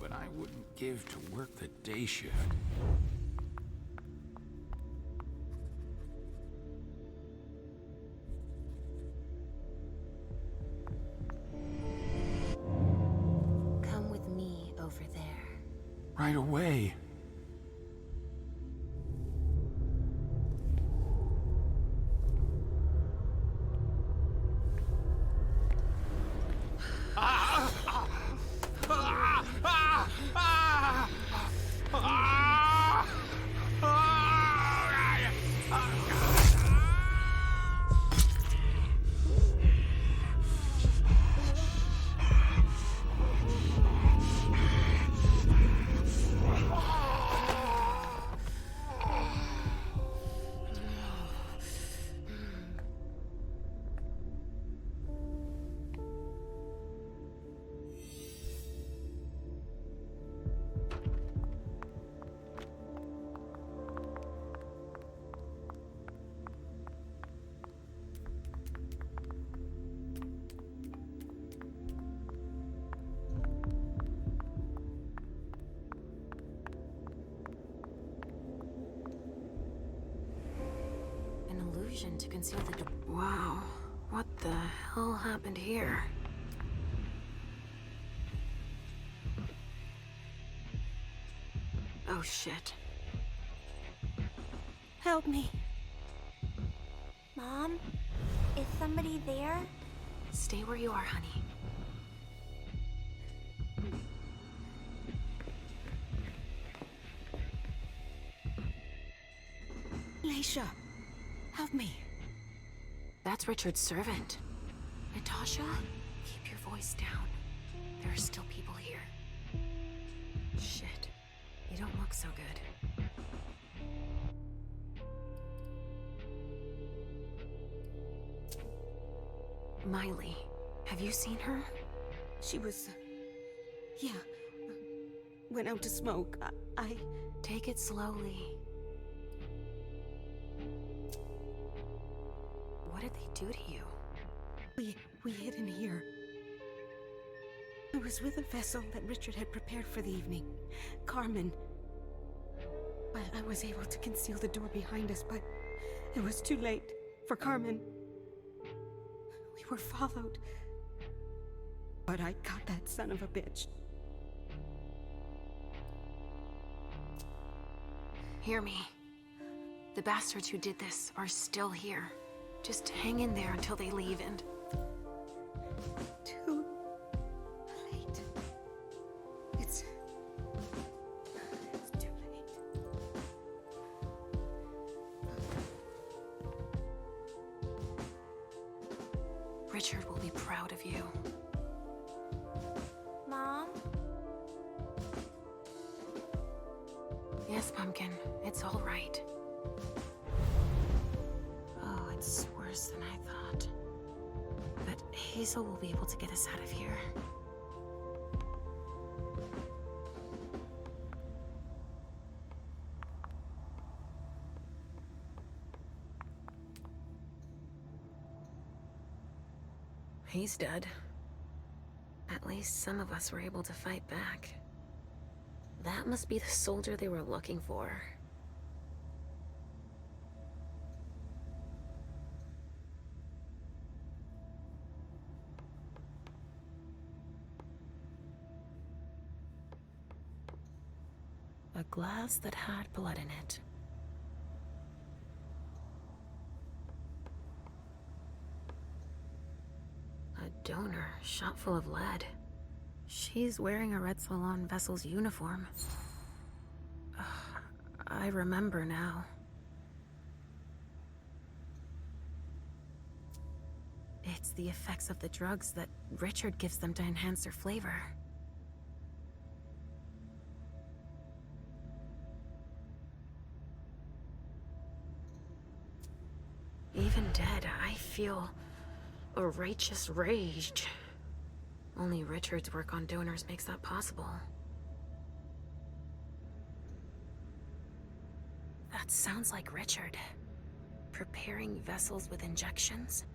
But I wouldn't give to work the day shift. Come with me over there. Right away. injection to conceal the Wow. What the hell happened here? Oh shit. Help me. Mom? Is somebody there? Stay where you are, honey. Leisha, help me. That's Richard's servant. Natasha, keep your voice down. There are still people here. Shit. You don't look so good. Miley, have you seen her? She was... yeah. Went out to smoke. I... Take it slowly. What did they do to you? We hid in here. I was with a vessel that Richard had prepared for the evening. Carmen. I was able to conceal the door behind us, but it was too late for Carmen. We were followed. But I got that son of a bitch. Hear me. The bastards who did this are still here. Just hang in there until they leave and... Too late. It's too late. Richard will be proud of you. Mom? Yes, Pumpkin. It's all right. Oh, it's worse than I thought. But Hazel will be able to get us out of here. He's dead. At least some of us were able to fight back. That must be the soldier they were looking for. A glass that had blood in it. A donor shot full of lead. She's wearing a Red Salon vessel's uniform. I remember now. It's the effects of the drugs that Richard gives them to enhance their flavor. Even dead, I feel a righteous rage. Only Richard's work on donors makes that possible. That sounds like Richard. Preparing vessels with injections?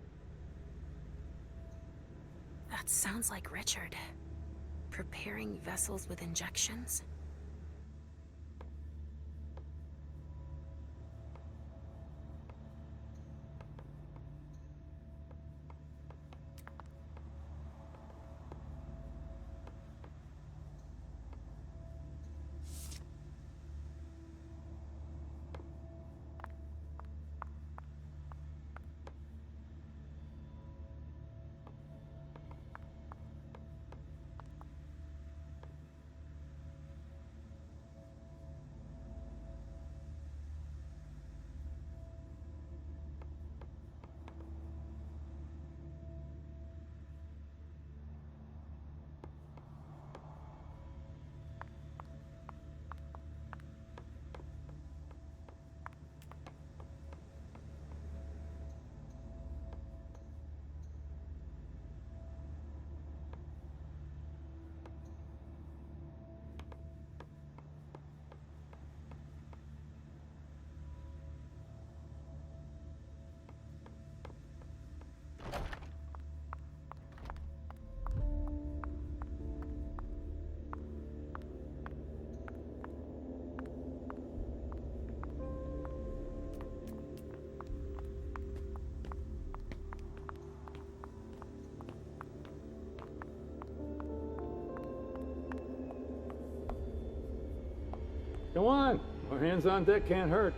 That sounds like Richard. Preparing vessels with injections? Come on, more hands on deck can't hurt.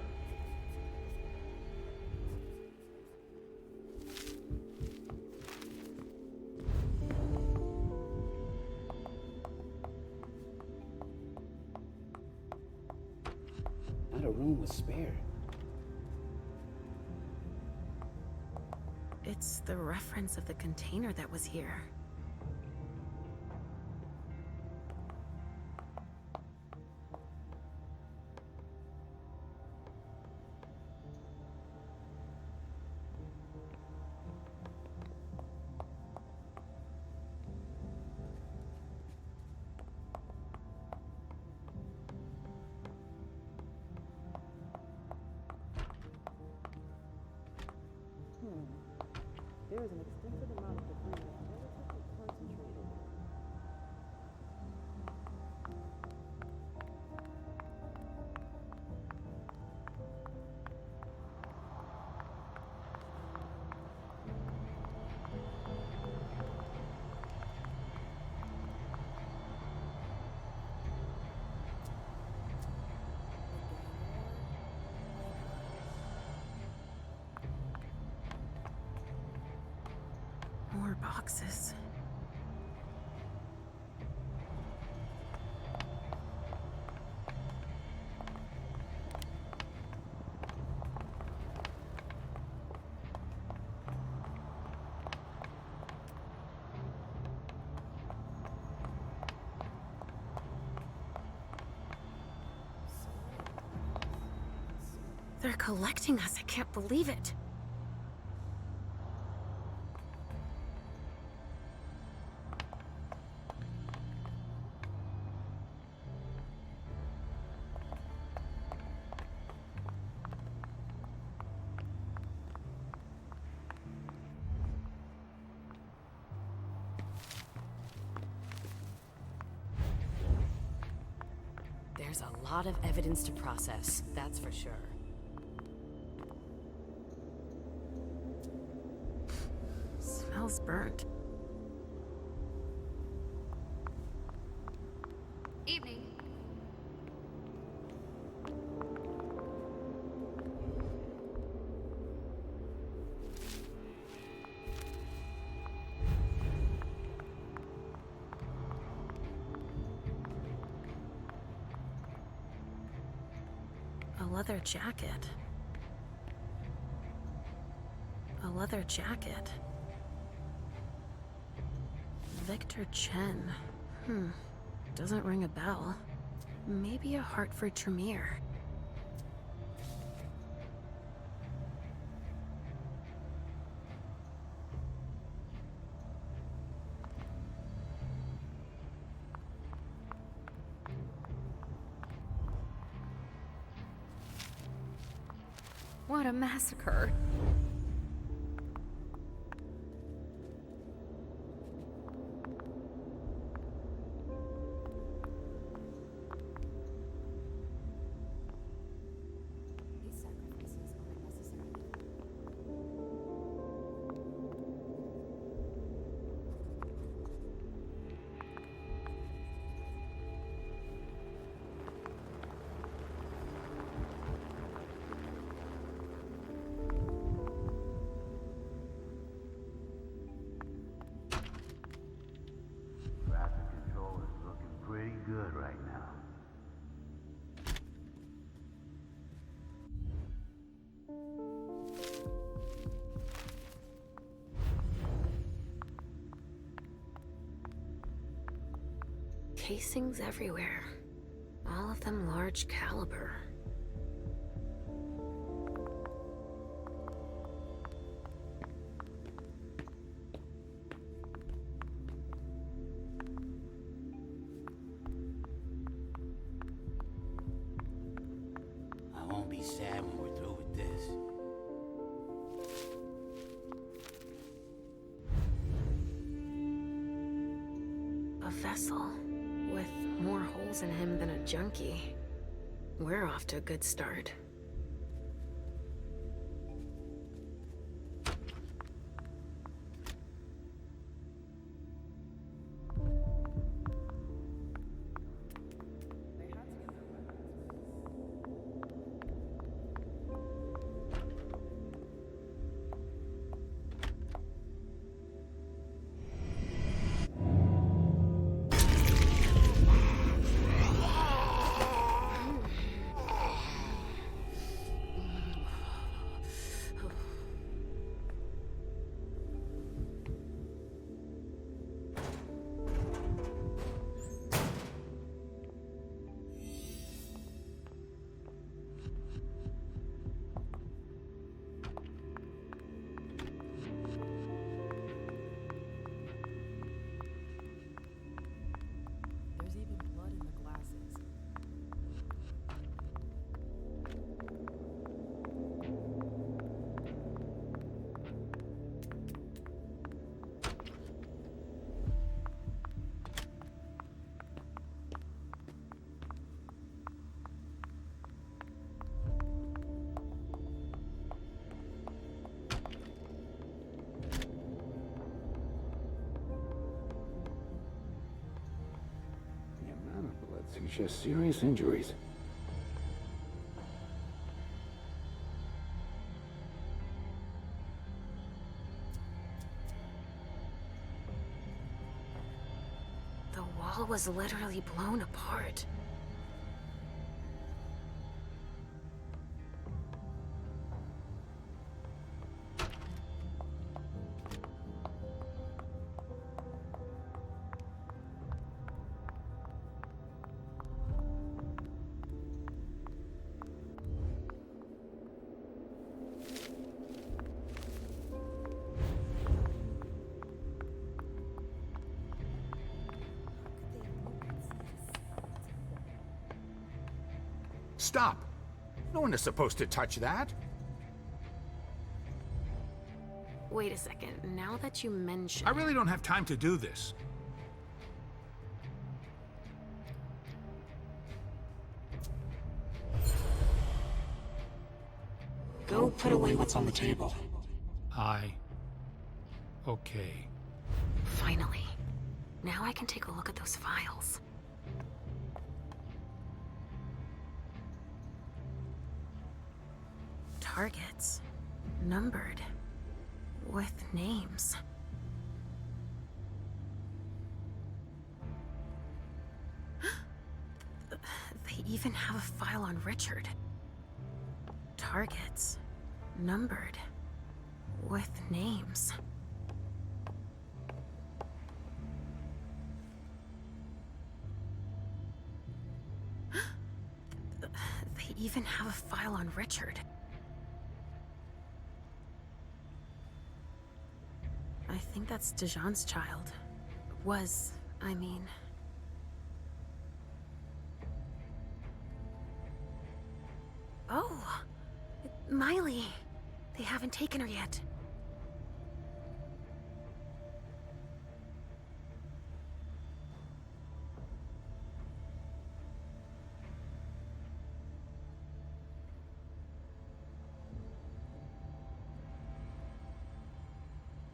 Not a room was spared. It's the reference of the container that was here. There is an extensive amount of debris relatively concentrated. More boxes. They're collecting us. I can't believe it. There's a lot of evidence to process, that's for sure. Smells burnt. Evening. A leather jacket. A leather jacket. Victor Chen. Doesn't ring a bell. Maybe a Hartford Tremere. What a massacre. Traffic control is looking pretty good right now. Casings everywhere. All of them large caliber. I won't be sad when we're through with this. A vessel with more holes in him than a junkie. We're off to a good start. suggest serious injuries. The wall was literally blown apart. Stop! No one is supposed to touch that. Wait a second, now that you mention I really don't have time to do this. Go put away what's on the table. Okay. Finally. Now I can take a look at those files. Targets. Numbered. With names. They even have a file on Richard. Targets. Numbered. With names. They even have a file on Richard. I think that's Dijon's child. Was, I mean. Oh! Miley! They haven't taken her yet.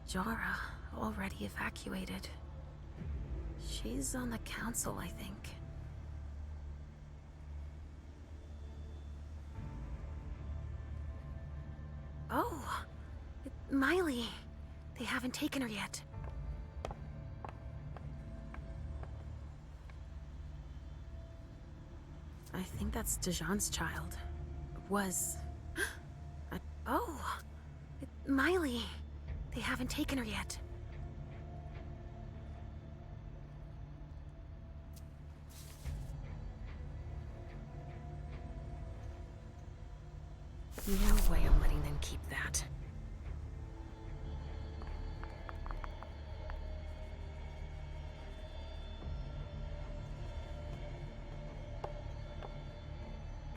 Jara, already evacuated. She's on the council, I think. Oh! Miley! They haven't taken her yet. I think that's Dijon's child. Was. Oh! Miley! They haven't taken her yet. No way I'm letting them keep that.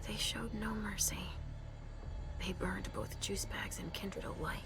They showed no mercy. They burned both juice bags and Kindred alike.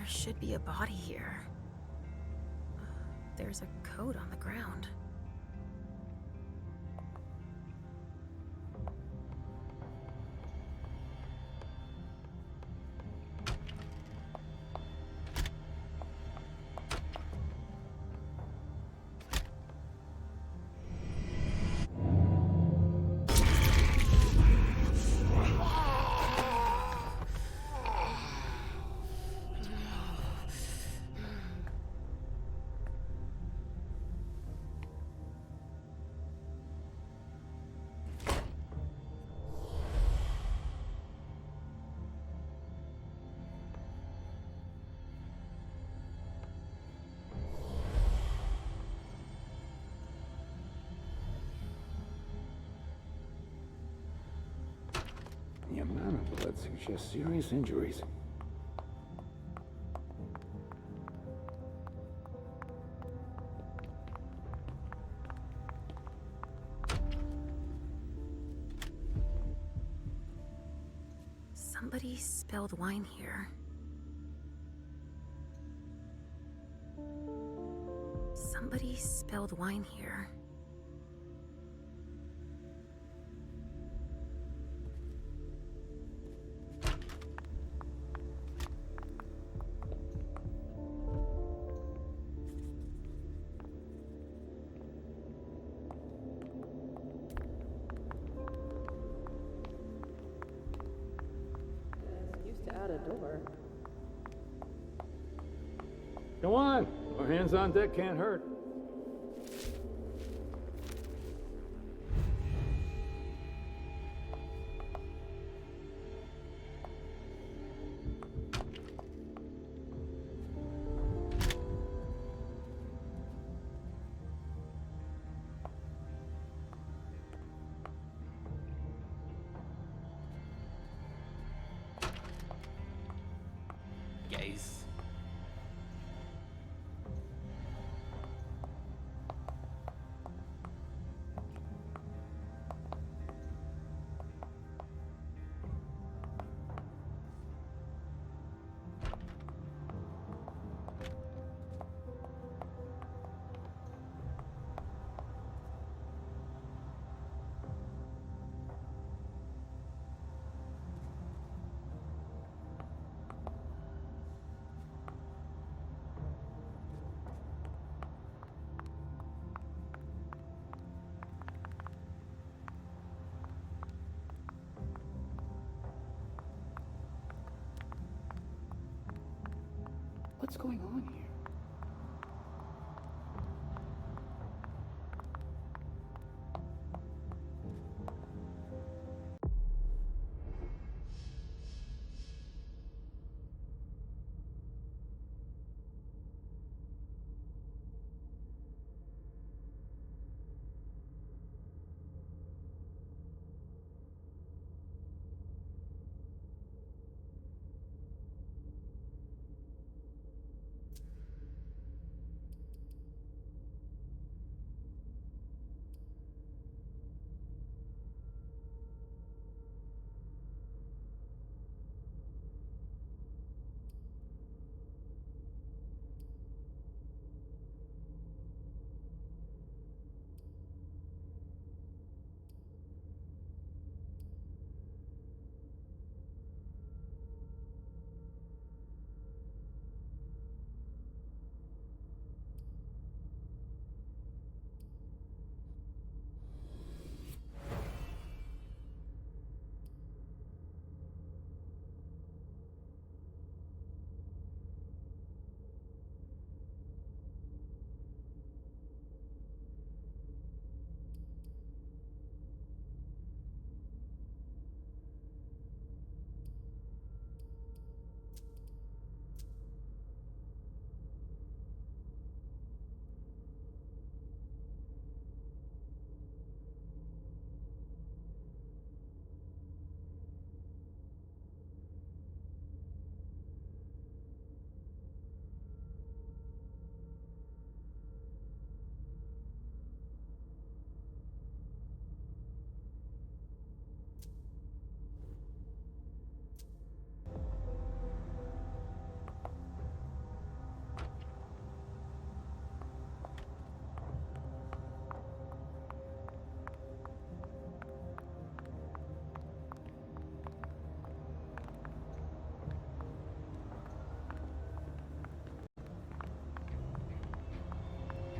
should be a body here. There's a coat on the ground. The amount of blood suggests serious injuries. Somebody spilled wine here. Somebody spilled wine here. Come on, more hands on deck can't hurt. Guys. What's going on here?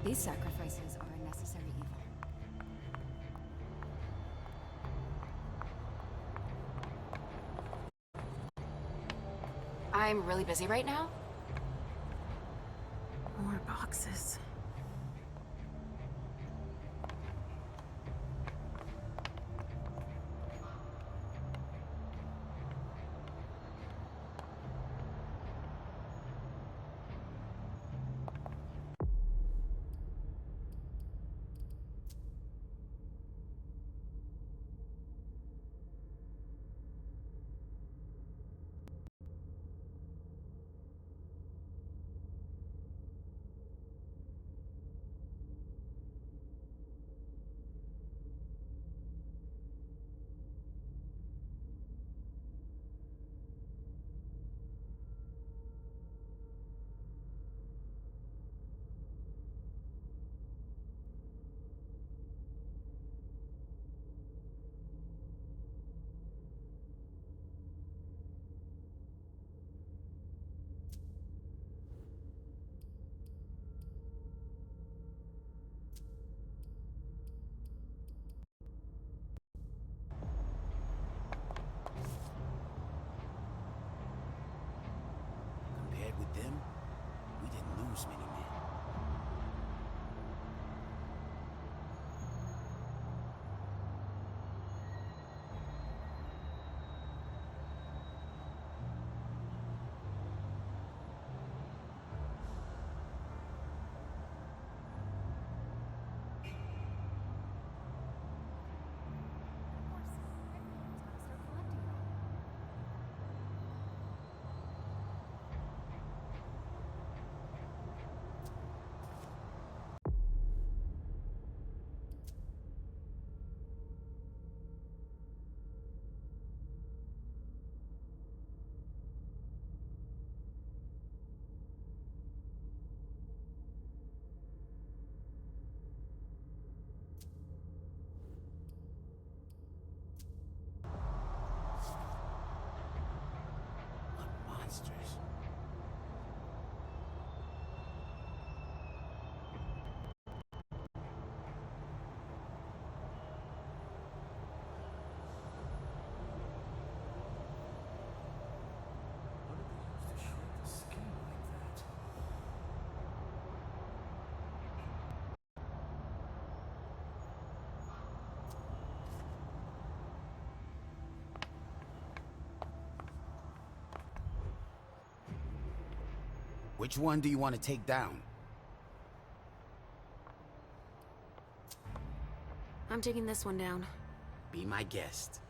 These sacrifices are a necessary evil. I'm really busy right now. More boxes. Compared with them, we didn't lose many men. Monsters. Which one do you want to take down? I'm taking this one down. Be my guest.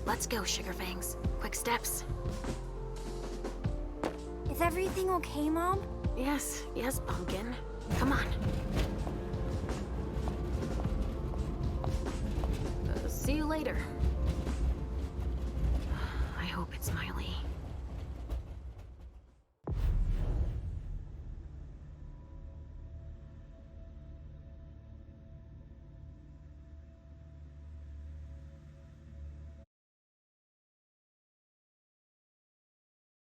Let's go, Sugarfangs. Quick steps. Is everything okay, Mom? Yes, Pumpkin. Come on. See you later.